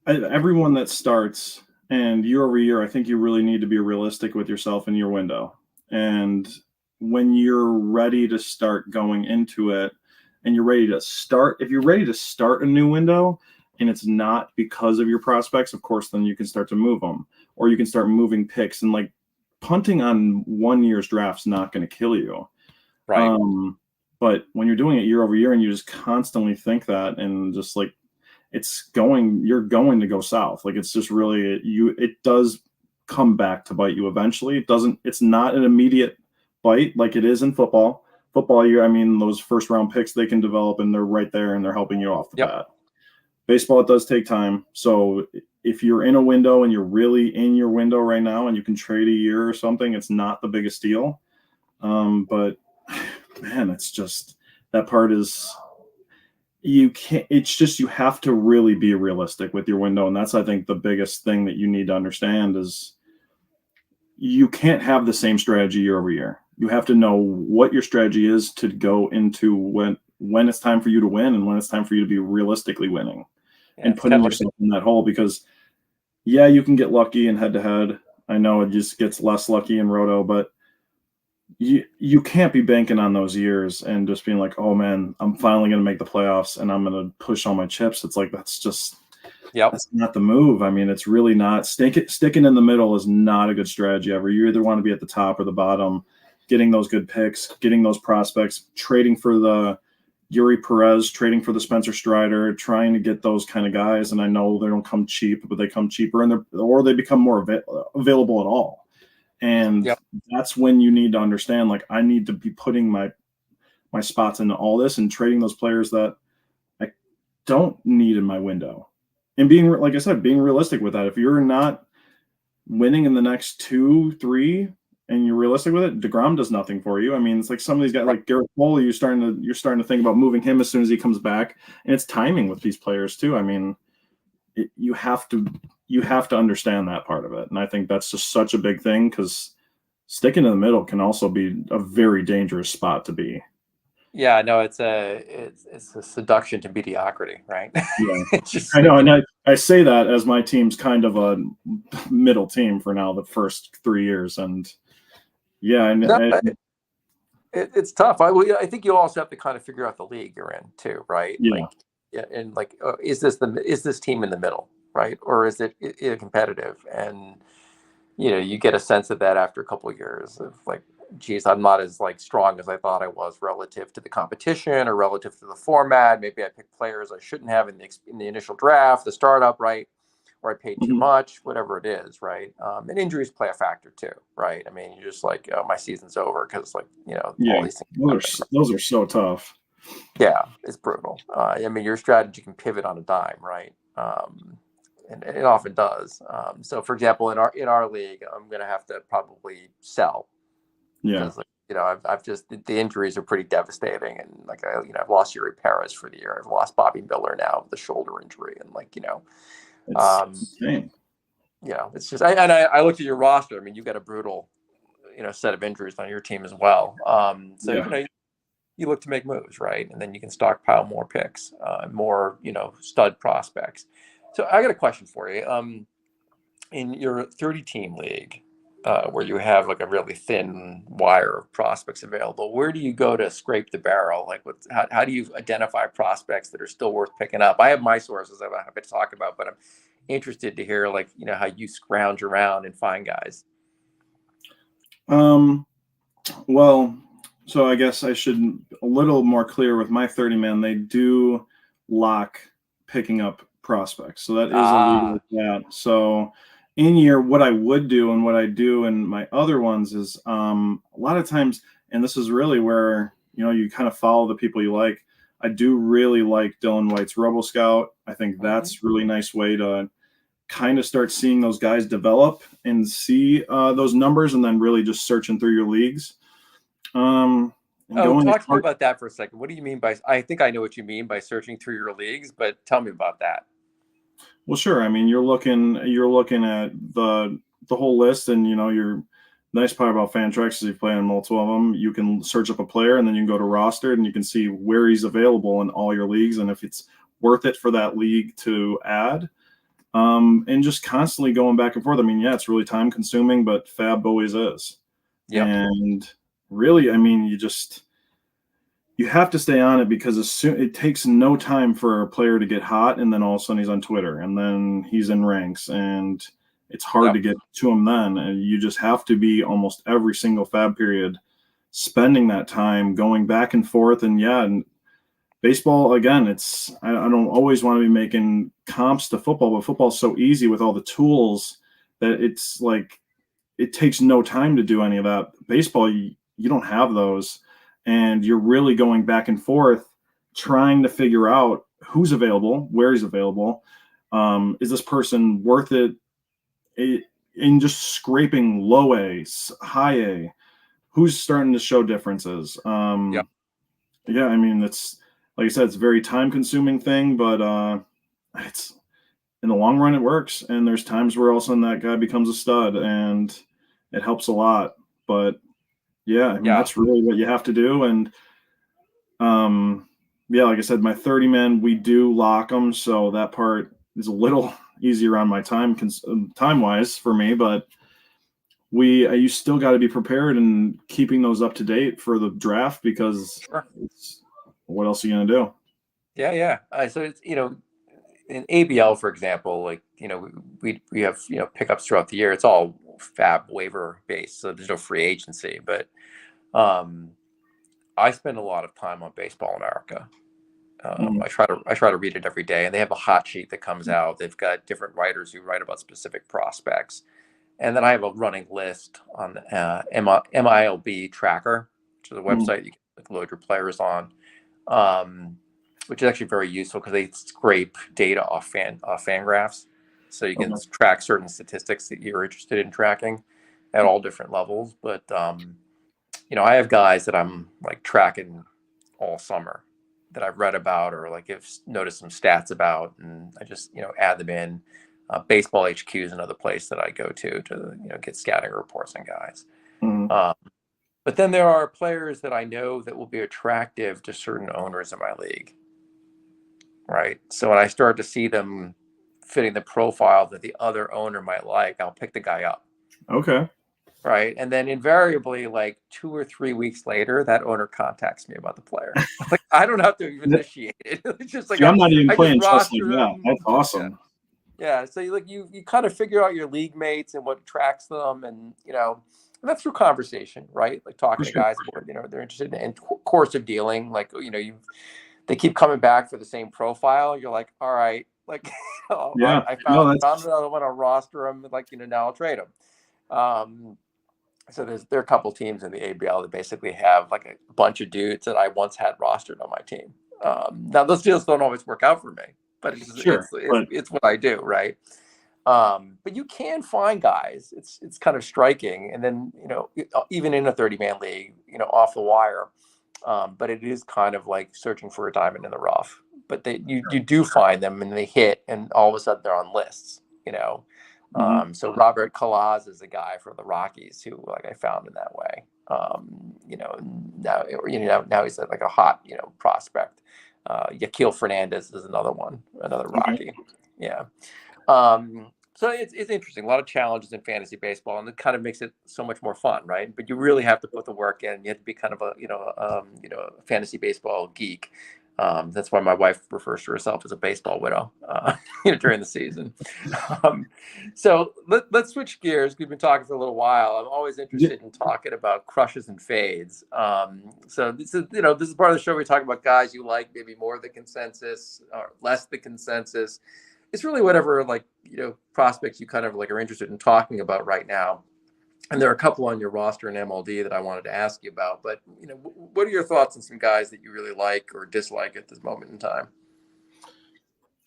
Speaker 2: everyone that starts and year over year, I think you really need to be realistic with yourself and your window. And when you're ready to start going into it, and if you're ready to start a new window and it's not because of your prospects, of course, then you can start to move them, or you can start moving picks, and punting on 1 year's draft's not going to kill you.
Speaker 1: Right.
Speaker 2: But when you're doing it year over year and you just constantly think that, and just you're going to go south. It's just really, it does come back to bite you eventually. It's not an immediate bite like it is in football. Football, I mean, those first round picks they can develop, and they're right there, and they're helping you off the
Speaker 1: Yep.
Speaker 2: bat. Baseball, it does take time. So if you're in a window and you're really in your window right now, and you can trade a year or something, it's not the biggest deal. But man, it's just that part is. You can't, it's just, you have to really be realistic with your window. And that's, I think, the biggest thing that you need to understand is you can't have the same strategy year over year. You have to know what your strategy is to go into when it's time for you to win and when it's time for you to be realistically winning and putting yourself in that hole. Because yeah, you can get lucky in head to head. I know it just gets less lucky in roto, but you can't be banking on those years and just being like, oh man, I'm finally going to make the playoffs and I'm going to push all my chips. It's like, that's not the move. I mean, it's really not. Sticking in the middle is not a good strategy ever. You either want to be at the top or the bottom, getting those good picks, getting those prospects, trading for the Yuri Perez, trading for the Spencer Strider, trying to get those kind of guys. And I know they don't come cheap, but they come cheaper or they become more available at all. And that's when you need to understand, like, I need to be putting my spots into all this and trading those players that I don't need in my window. And being, like I said, being realistic with that. If you're not winning in the next 2-3 and you're realistic with it, DeGrom does nothing for you. I mean, it's like some of these guys, like Garrett Cole, you're starting to think about moving him as soon as he comes back. And it's timing with these players too. I mean, you have to understand that part of it. And I think that's just such a big thing, because sticking in the middle can also be a very dangerous spot to be.
Speaker 1: Yeah, no, it's a seduction to mediocrity, right?
Speaker 2: Yeah. I know, and I say that as my team's kind of a middle team for now, the first 3 years, and yeah,
Speaker 1: it's tough. I think you also have to kind of figure out the league you're in too, right?
Speaker 2: Yeah.
Speaker 1: Is this team in the middle, right, or is it competitive? And you get a sense of that after a couple of years of like, geez, I'm not as like strong as I thought I was relative to the competition or relative to the format. Maybe I picked players I shouldn't have in the initial draft, the startup, right? Or I paid too much, whatever it is, right? And injuries play a factor too, right? I mean, you're just like, oh, my season's over because, like, all these things.
Speaker 2: Those are so tough.
Speaker 1: Yeah, it's brutal. I mean, your strategy can pivot on a dime, right? And it often does. So, for example, in our league, I'm going to have to probably sell.
Speaker 2: Yeah.
Speaker 1: Because, I've just, the injuries are pretty devastating, and like I've lost Yuri Perez for the year. I've lost Bobby Miller now with the shoulder injury, and like
Speaker 2: it's insane.
Speaker 1: It's just I looked at your roster. I mean, you've got a brutal set of injuries on your team as well. You look to make moves, right? And then you can stockpile more picks, more, stud prospects. So I got a question for you. In your 30-team league, where you have like a really thin wire of prospects available, where do you go to scrape the barrel? Like, how do you identify prospects that are still worth picking up? I have my sources I'm happy to talk about, but I'm interested to hear, like, how you scrounge around and find guys.
Speaker 2: Well, so I guess I should a little more clear with my 30-man. They do lock picking up prospects, so that is a league like that. So in year, what I would do and what I do in my other ones is a lot of times, and this is really where you kind of follow the people you like. I do really like Dylan White's Robo Scout. I think that's really nice way to kind of start seeing those guys develop and see those numbers, and then really just searching through your leagues.
Speaker 1: Talk to me about that for a second. What do you mean by? I think I know what you mean by searching through your leagues, but tell me about that.
Speaker 2: Well, sure. I mean, you're looking at the whole list, and your nice part about Fantrax is you play on multiple of them. You can search up a player, and then you can go to rostered, and you can see where he's available in all your leagues, and if it's worth it for that league to add. And just constantly going back and forth. I mean, yeah, it's really time consuming, but Fab always is. Yep. And really, I mean, you have to stay on it, because it takes no time for a player to get hot, and then all of a sudden he's on Twitter, and then he's in ranks, and it's hard to get to him then. And you just have to be almost every single Fab period spending that time going back and forth. And baseball, again, I don't always want to be making comps to football, but football's so easy with all the tools that it's like it takes no time to do any of that. Baseball, you don't have those. and you're really going back and forth trying to figure out who's available, where he's available. Is this person worth it? In just scraping low A, high A, who's starting to show differences? Yeah, I mean, it's like I said, it's a very time consuming thing, but it's in the long run, it works. And there's times where all of a sudden that guy becomes a stud and it helps a lot. But yeah, I mean, that's really what you have to do. And yeah, like I said, my 30 man, we do lock them. So that part is a little easier on my time wise for me, but you still got to be prepared and keeping those up to date for the draft, because what else are you going to do?
Speaker 1: Yeah. So it's, in ABL, for example, like, we have, pickups throughout the year. It's all fab waiver based. So there's no free agency, but I spend a lot of time on Baseball America. I try to read it every day, and they have a hot sheet that comes out. They've got different writers who write about specific prospects. And then I have a running list on MILB Tracker, which is a website you can load your players on, which is actually very useful because they scrape data off Fangraphs, so you can track certain statistics that you're interested in tracking at all different levels. But I have guys that I'm like tracking all summer that I've read about or like have noticed some stats about, and I just add them in. Baseball HQ is another place that I go to get scouting reports on guys. But then there are players that I know that will be attractive to certain owners in my league, right? So when I start to see them fitting the profile that the other owner might like, I'll pick the guy up.
Speaker 2: Okay.
Speaker 1: Right. And then invariably, like 2 or 3 weeks later, that owner contacts me about the player. Like, I don't have to even initiate it. It's just like,
Speaker 2: I'm not even playing chess like that. That's awesome.
Speaker 1: Yeah. So you kind of figure out your league mates and what attracts them, and that's through conversation, right? Like talking to guys about, they're interested in course of dealing. Like, they keep coming back for the same profile. You're like, all right, like, I found another one, I'll roster them. Like, now I'll trade them. So there are a couple teams in the ABL that basically have like a bunch of dudes that I once had rostered on my team. Now those deals don't always work out for me, but it's what I do, right? But you can find guys. It's kind of striking, and then even in a 30-man league, off the wire. But it is kind of like searching for a diamond in the rough. But you do find them, and they hit, and all of a sudden they're on lists. So Robert Kalaz is a guy from the Rockies who I found in that way. Now he's like a hot prospect. Yakil Fernandez is another Rocky. Yeah. So it's interesting. A lot of challenges in fantasy baseball, and it kind of makes it so much more fun, right? But you really have to put the work in. You have to be kind of a fantasy baseball geek. That's why my wife refers to herself as a baseball widow during the season. So let's switch gears. We've been talking for a little while. I'm always interested in talking about crushes and fades. So this is part of the show we talk about guys you like, maybe more the consensus or less the consensus. It's really whatever prospects you kind of are interested in talking about right now. And there are a couple on your roster in MLD that I wanted to ask you about. But what are your thoughts on some guys that you really like or dislike at this moment in time?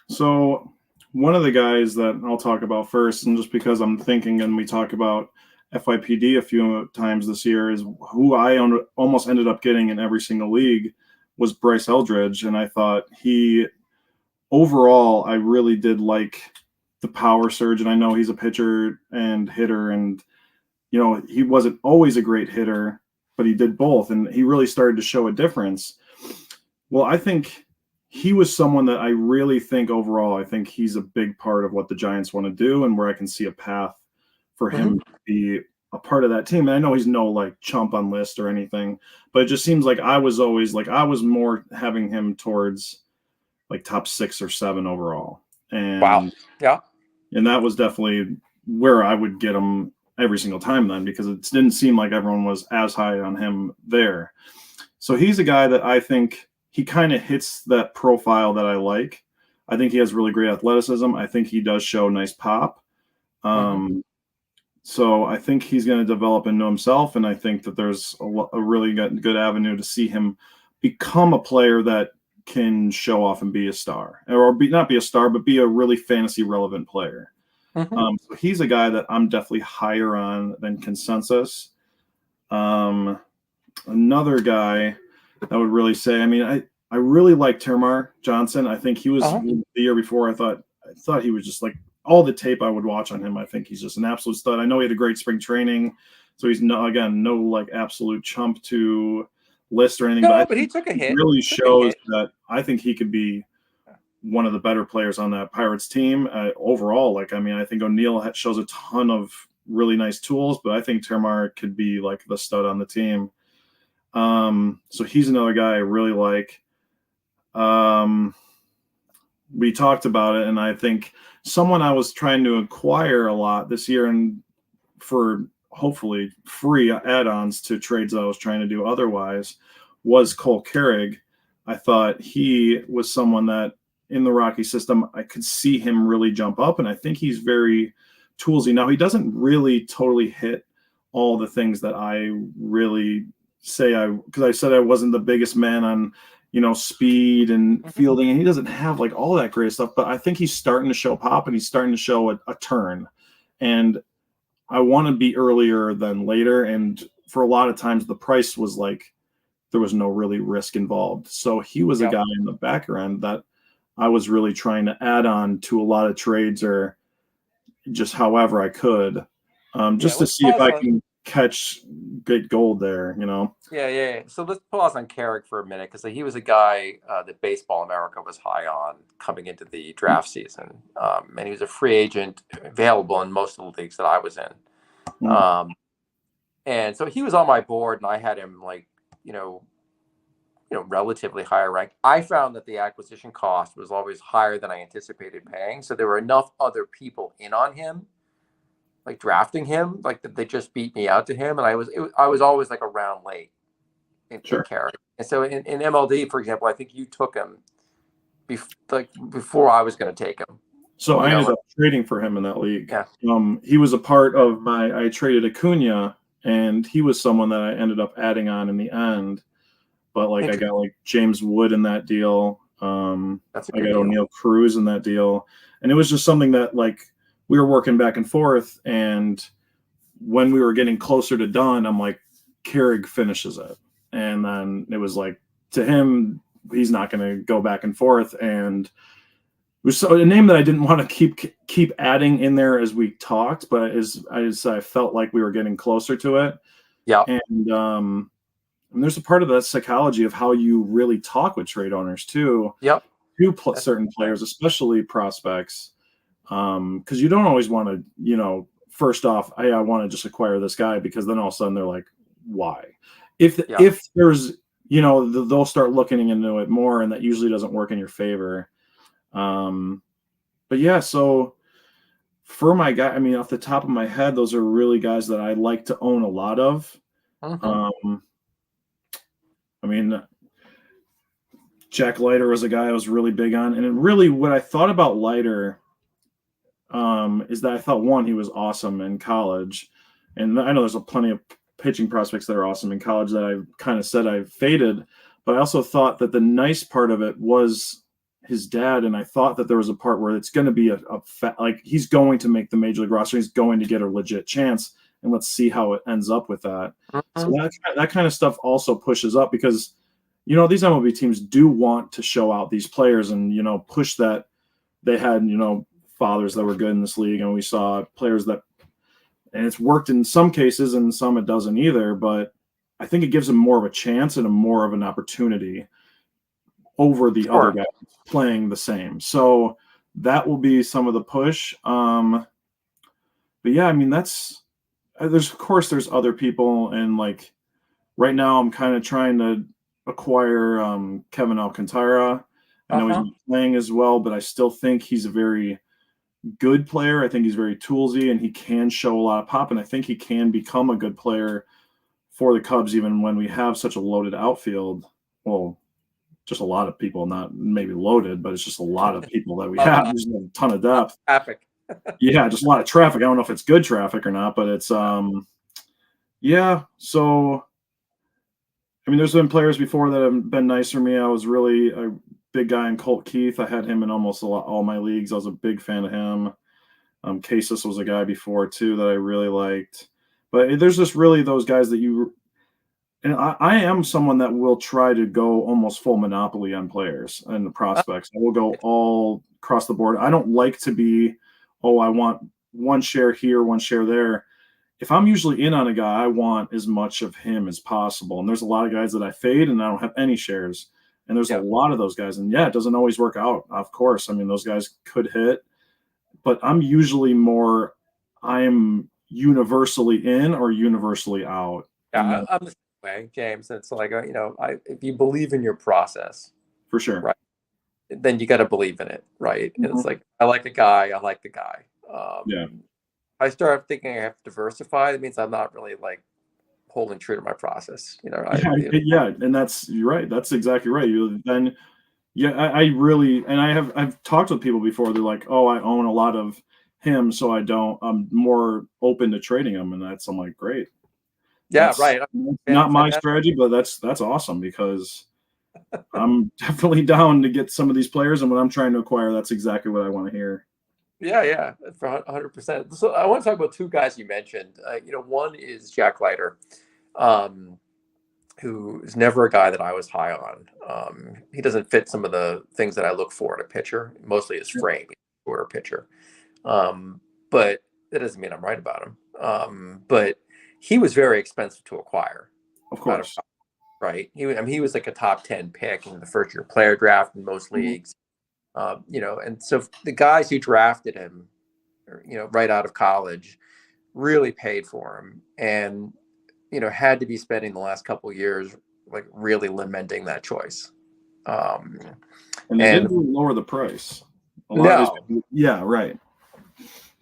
Speaker 2: So one of the guys that I'll talk about first, and just because I'm thinking, and we talk about FYPD a few times this year, is who I almost ended up getting in every single league was Bryce Eldridge. And I thought overall, I really did like the power surge. And I know he's a pitcher and hitter, and he wasn't always a great hitter, but he did both, and he really started to show a difference. Well, I think he was someone that I really think overall, I think he's a big part of what the Giants want to do, and where I can see a path for him to be a part of that team. And I know he's no chump on list or anything, but it just seems like I was more having him towards top 6 or 7 overall. And
Speaker 1: wow. Yeah.
Speaker 2: And that was definitely where I would get him every single time then, because it didn't seem like everyone was as high on him there. So he's a guy that I think he kind of hits that profile that I like. I think he has really great athleticism. I think he does show nice pop. So I think he's going to develop into himself, and I think that there's a really good avenue to see him become a player that can show off and be a star, or not be a star, but be a really fantasy relevant player. So he's a guy that I'm definitely higher on than consensus. Another guy I would really say, I mean, I really like Termar Johnson. I think he was the year before. I thought he was just like all the tape I would watch on him. I think he's just an absolute stud. I know he had a great spring training, so he's no like absolute chump to list or anything.
Speaker 1: No,
Speaker 2: but
Speaker 1: he took a hit.
Speaker 2: Really shows that I think he could be one of the better players on that Pirates team overall. Like, I mean, I think O'Neill shows a ton of really nice tools, but I think Termar could be like the stud on the team. So he's another guy I really like. We talked about it, and I think someone I was trying to acquire a lot this year, and for hopefully free add-ons to trades that I was trying to do otherwise, was Cole Carrig. I thought he was someone that in the Rocky system, I could see him really jump up, and I think he's very toolsy. Now, he doesn't really totally hit all the things that I really say because I said I wasn't the biggest man on, speed and fielding, and he doesn't have like all that great stuff, but I think he's starting to show pop, and he's starting to show a turn. And I want to be earlier than later. And for a lot of times the price was like, there was no really risk involved. So he was a guy in the background that I was really trying to add on to a lot of trades, or just however I could, just to see if I can catch good gold there,
Speaker 1: Yeah. So let's pause on Carrick for a minute, because he was a guy that Baseball America was high on coming into the draft season, and he was a free agent available in most of the leagues that I was in, and so he was on my board, and I had him like relatively higher rank. I found that the acquisition cost was always higher than I anticipated paying, so there were enough other people in on him, like drafting him, like that they just beat me out to him, and I was always like a round late in Carrick. And so in MLD, for example, I think you took him before I was going to take him.
Speaker 2: So I ended up trading for him in that league.
Speaker 1: Yeah.
Speaker 2: He was a part of I traded Acuna, and he was someone that I ended up adding on in the end. But I got like James Wood in that deal. I got O'Neill Cruz in that deal. And it was just something that like we were working back and forth. And when we were getting closer to done, I'm like, Carrig finishes it. And then it was like, to him, he's not going to go back and forth. And it was a name that I didn't want to keep adding in there as we talked, but I felt like we were getting closer to it.
Speaker 1: Yeah.
Speaker 2: And there's a part of that psychology of how you really talk with trade owners too.
Speaker 1: Yep.
Speaker 2: To certain players, especially prospects, because you don't always want to, first off, I want to just acquire this guy, because then all of a sudden they're like, why? If there's, they'll start looking into it more, and that usually doesn't work in your favor. But yeah, so for my guy, I mean, off the top of my head, those are really guys that I like to own a lot of. I mean, Jack Leiter was a guy I was really big on. And really what I thought about Leiter is that I thought, one, he was awesome in college. And I know there's plenty of pitching prospects that are awesome in college that I kind of said I faded. But I also thought that the nice part of it was his dad. And I thought that there was a part where it's going to be like he's going to make the major league roster. He's going to get a legit chance. And let's see how it ends up with that. So that kind of stuff also pushes up, because, these MLB teams do want to show out these players and, push that. They had, fathers that were good in this league, and we saw players that, and it's worked in some cases and some it doesn't either, but I think it gives them more of a chance and more of an opportunity over the other guys playing the same. So that will be some of the push. But yeah, I mean, there's other people, and like right now I'm kind of trying to acquire Kevin Alcantara. I know he's not playing as well, but I still think he's a very good player. I think he's very toolsy, and he can show a lot of pop, and I think he can become a good player for the Cubs, even when we have such a loaded outfield. Well, just a lot of people, not maybe loaded, but it's just a lot of people that we have. There's a ton of depth.
Speaker 1: Epic.
Speaker 2: Yeah, just a lot of traffic. I don't know if it's good traffic or not, but it's yeah. So I mean, there's been players before that have been nice for me. I was really a big guy in Colt Keith. I had him in almost all my leagues. I was a big fan of him. Casis was a guy before too that I really liked. But there's just really those guys that you and I am someone that will try to go almost full monopoly on players and the prospects. I will go all across the board. I don't like to be, oh, I want one share here, one share there. If I'm usually in on a guy, I want as much of him as possible. And there's a lot of guys that I fade and I don't have any shares. And there's a lot of those guys. And yeah, it doesn't always work out, of course. I mean, those guys could hit, but I'm usually more, I'm universally in or universally out.
Speaker 1: Yeah, I'm the same way, James. It's like, if you believe in your process,
Speaker 2: For sure.
Speaker 1: right, then you got to believe in it, right? And it's like, I like a guy, I like the guy.
Speaker 2: Yeah.
Speaker 1: I start thinking I have to diversify. It means I'm not really like holding true to my process.
Speaker 2: Yeah, and you're right. That's exactly right. I really, and I've talked with people before. They're like, oh, I own a lot of him, so I'm more open to trading him, and I'm like, great.
Speaker 1: Yeah, right.
Speaker 2: Not my strategy, but that's awesome because I'm definitely down to get some of these players, and when I'm trying to acquire, that's exactly what I want to hear.
Speaker 1: Yeah, for 100%. So I want to talk about two guys you mentioned. One is Jack Leiter, who is never a guy that I was high on. He doesn't fit some of the things that I look for in a pitcher, mostly his frame, shorter pitcher. But that doesn't mean I'm right about him. But he was very expensive to acquire.
Speaker 2: Of course.
Speaker 1: Right. He was like a top 10 pick in the first year player draft in most leagues. And so the guys who drafted him, right out of college, really paid for him, and had to be spending the last couple of years like really lamenting that choice.
Speaker 2: And they didn't really lower the price. Yeah, right.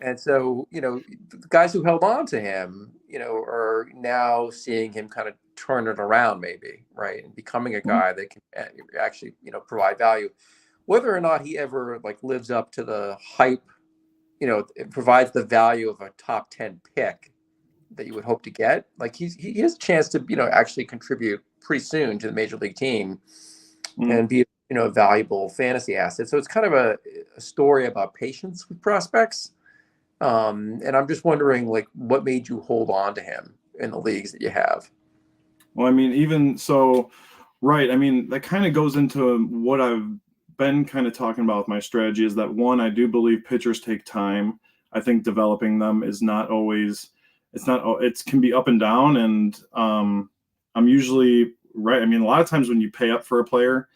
Speaker 1: And so the guys who held on to him, are now seeing him kind of turn it around, maybe, right, and becoming a guy that can actually provide value. Whether or not he ever like lives up to the hype, it provides the value of a top 10 pick that you would hope to get. Like he has a chance to actually contribute pretty soon to the major league team and be a valuable fantasy asset. So it's kind of a story about patience with prospects. And I'm just wondering, like, what made you hold on to him in the leagues that you have?
Speaker 2: Well, I mean, even so, right. I mean, that kind of goes into what I've been kind of talking about with my strategy is that one, I do believe pitchers take time. I think developing them is not always, it can be up and down. And I'm usually right. I mean, a lot of times when you pay up for a player,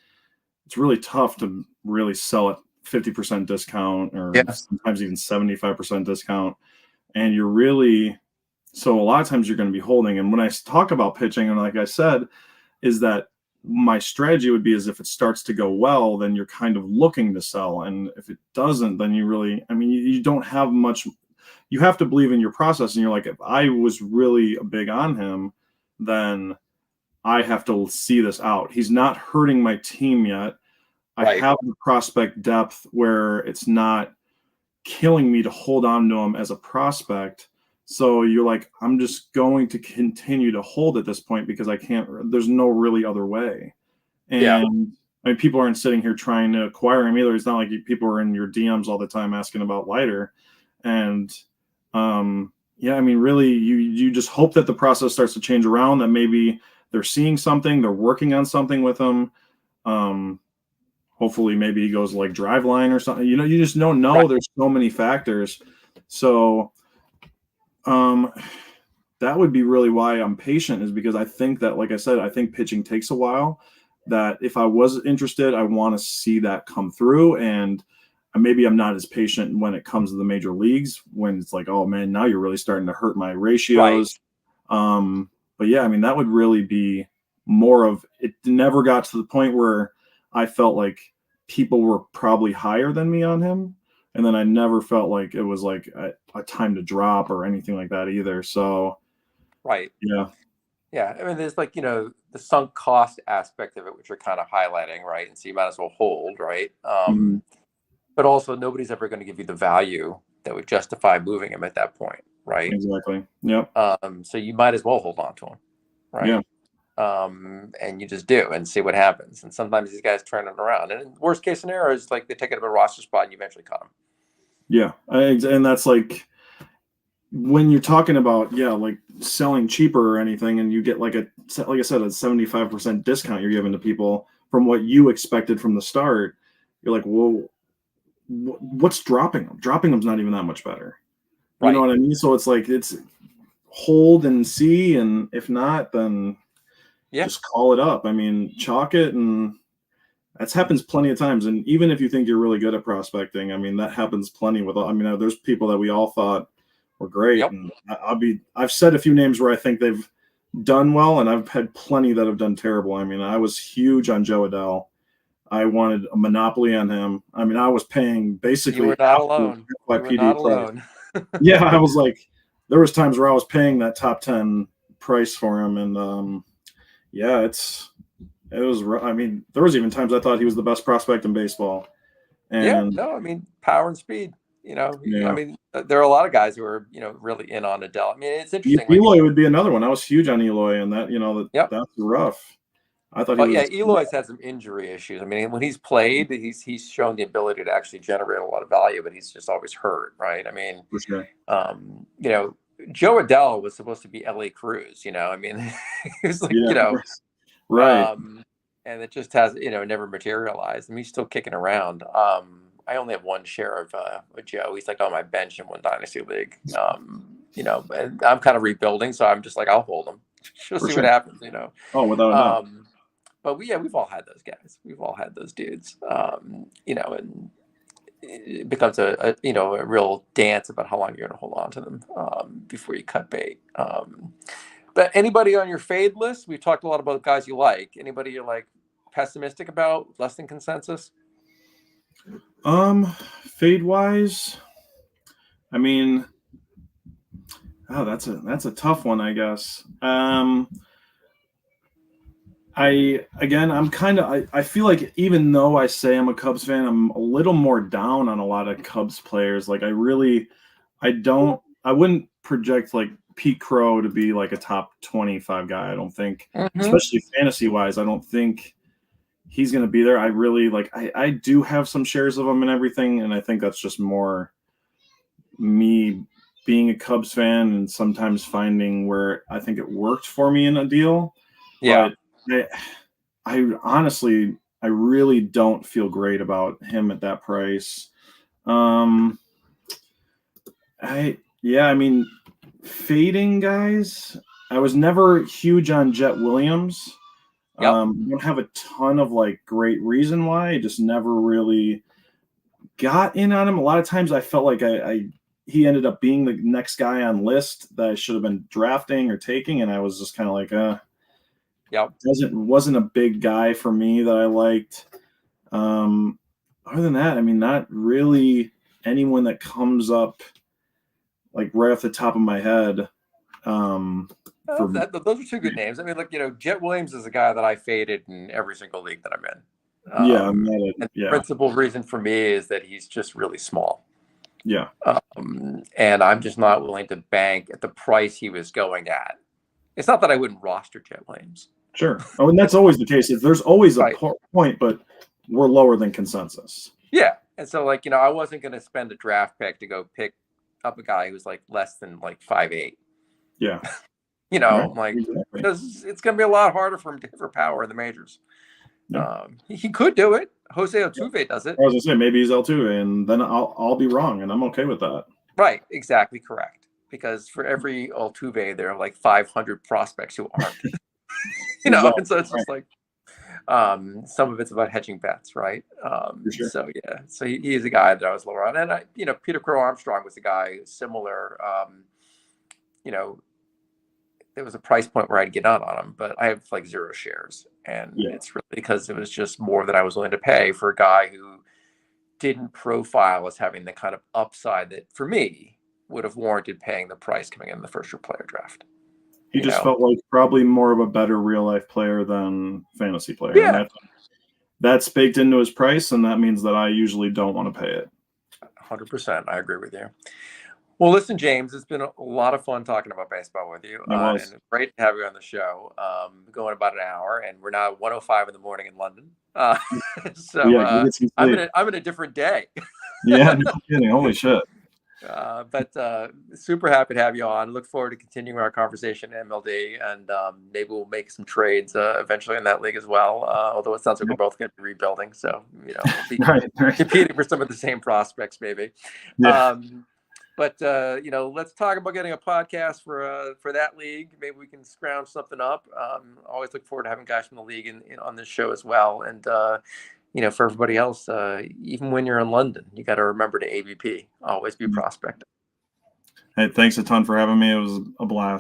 Speaker 2: it's really tough to really sell it 50% discount or sometimes even 75% discount. And so a lot of times you're going to be holding. And when I talk about pitching, and like I said, is that my strategy would be is if it starts to go well, then you're kind of looking to sell. And if it doesn't, then you don't have much, you have to believe in your process. And you're like, if I was really big on him, then I have to see this out. He's not hurting my team yet. I have the prospect depth where it's not killing me to hold on to him as a prospect. So you're like, I'm just going to continue to hold at this point because there's no really other way. And I mean, people aren't sitting here trying to acquire him either. It's not like people are in your DMs all the time asking about Leiter. And I mean, really, you just hope that the process starts to change around, that maybe they're seeing something, they're working on something with him. Hopefully maybe he goes like Driveline or something. You just don't know. There's so many factors. So that would be really why I'm patient, is because I think that, like I said, I think pitching takes a while. That if I was interested, I want to see that come through. And maybe I'm not as patient when it comes to the major leagues, when it's like, oh man, now you're really starting to hurt my ratios. But yeah, I mean, that would really be more of it. Never got to the point where I felt like people were probably higher than me on him. And then I never felt like it was like a time to drop or anything like that either. So, yeah.
Speaker 1: I mean, there's like, the sunk cost aspect of it, which you're kind of highlighting, right? And so you might as well hold, right? But also nobody's ever going to give you the value that would justify moving him at that point, right?
Speaker 2: Exactly. Yep.
Speaker 1: So you might as well hold on to him, right?
Speaker 2: Yeah.
Speaker 1: And you just do and see what happens. And sometimes these guys turn it around. And in worst case scenario is like they take it up a roster spot and you eventually cut them.
Speaker 2: Yeah. And that's like when you're talking about, like selling cheaper or anything, and you get like I said, a 75% discount you're giving to people from what you expected from the start, you're like, well, what's dropping them? Dropping them's not even that much better. You know what I mean? So it's like, it's hold and see. And if not, then just call it up. I mean, chalk it, and that happens plenty of times. And even if you think you're really good at prospecting, I mean, that happens plenty with. I mean, there's people that we all thought were great, and I've said a few names where I think they've done well, and I've had plenty that have done terrible. I mean, I was huge on Joe Adell. I wanted a monopoly on him. I mean, I was paying basically.
Speaker 1: You were not alone. You were not alone.
Speaker 2: Yeah, I was like, there was times where I was paying that top 10 price for him, and it was. I mean, there was even times I thought he was the best prospect in baseball. And
Speaker 1: I mean, power and speed. I mean, there are a lot of guys who are really in on Adele. I mean, it's interesting.
Speaker 2: Eloy would be another one. I was huge on Eloy, and that that's rough. I thought he was.
Speaker 1: Eloy's had some injury issues. I mean, when he's played, he's shown the ability to actually generate a lot of value, but he's just always hurt, right? I mean,
Speaker 2: for sure.
Speaker 1: Joe Adell was supposed to be L.A. Cruz. I mean, he was like,
Speaker 2: right.
Speaker 1: And it just has, never materialized. I mean, he's still kicking around. I only have one share of Joe. He's like on my bench in one dynasty league. And I'm kind of rebuilding, so I'm just like, I'll hold him. We'll see what happens.
Speaker 2: Oh, without a doubt.
Speaker 1: But we've all had those guys. We've all had those dudes. And it becomes a real dance about how long you're going to hold on to them before you cut bait. But anybody on your fade list? We've talked a lot about guys you like. Anybody you're like pessimistic about, less than consensus?
Speaker 2: Fade wise, I mean, that's a tough one, I guess. I feel like even though I say I'm a Cubs fan, I'm a little more down on a lot of Cubs players. Like I wouldn't project like Pete Crow to be like a top 25 guy. I don't think, especially fantasy wise, I don't think he's going to be there. I really I do have some shares of him and everything. And I think that's just more me being a Cubs fan and sometimes finding where I think it worked for me in a deal.
Speaker 1: Yeah.
Speaker 2: But I honestly, I really don't feel great about him at that price. I mean, fading guys, I was never huge on Jet Williams. Don't have a ton of great reason why. I just never really got in on him. A lot of times I felt like he ended up being the next guy on list that I should have been drafting or taking, and I was just kind of like, wasn't a big guy for me that I liked. Other than that, I mean, not really anyone that comes up right off the top of my head.
Speaker 1: Those are two good names. I mean, Jet Williams is a guy that I faded in every single league that I'm in. The principal reason for me is that he's just really small.
Speaker 2: Yeah.
Speaker 1: And I'm just not willing to bank at the price he was going at. It's not that I wouldn't roster Jet Williams.
Speaker 2: Sure. Oh, and that's always the case. There's always a point, but we're lower than consensus.
Speaker 1: Yeah. And so, I wasn't going to spend a draft pick to go pick up a guy who's less than 5'8".
Speaker 2: Yeah.
Speaker 1: Because it's going to be a lot harder for him to hit for power in the majors.
Speaker 2: Yeah.
Speaker 1: He could do it. Jose Altuve does it.
Speaker 2: I was going to say, maybe he's Altuve, and then I'll be wrong, and I'm okay with that.
Speaker 1: Right. Exactly correct. Because for every Altuve, there are 500 prospects who aren't.
Speaker 2: Exactly.
Speaker 1: And so it's just some of it's about hedging bets, right?
Speaker 2: Sure.
Speaker 1: So he is a guy that I was lower on, and Peter Crow Armstrong was a guy similar. There was a price point where I'd get on him, but I have 0 shares, and it's really because it was just more that I was willing to pay for a guy who didn't profile as having the kind of upside that for me would have warranted paying the price coming in the first year player draft.
Speaker 2: He just felt like probably more of a better real life player than fantasy player.
Speaker 1: Yeah.
Speaker 2: And that's baked into his price, and that means that I usually don't want to pay it.
Speaker 1: 100%. I agree with you. Well, listen, James, it's been a lot of fun talking about baseball with you,
Speaker 2: It was.
Speaker 1: and it's great to have you on the show. Going about an hour, and we're now at 1:05 in the morning in London. So
Speaker 2: Yeah, go get some sleep.
Speaker 1: I'm in a different day.
Speaker 2: Yeah, no kidding. Holy shit.
Speaker 1: But super happy to have you on. Look forward to continuing our conversation in MLD, and maybe we'll make some trades eventually in that league as well. Although it sounds like we're both going to be rebuilding, so we'll be
Speaker 2: Right.
Speaker 1: competing for some of the same prospects, maybe.
Speaker 2: Yeah.
Speaker 1: But let's talk about getting a podcast for that league. Maybe we can scrounge something up. Always look forward to having guys from the league on this show as well. And for everybody else, even when you're in London, you got to remember to AVP. Always be prospecting.
Speaker 2: Hey, thanks a ton for having me. It was a blast.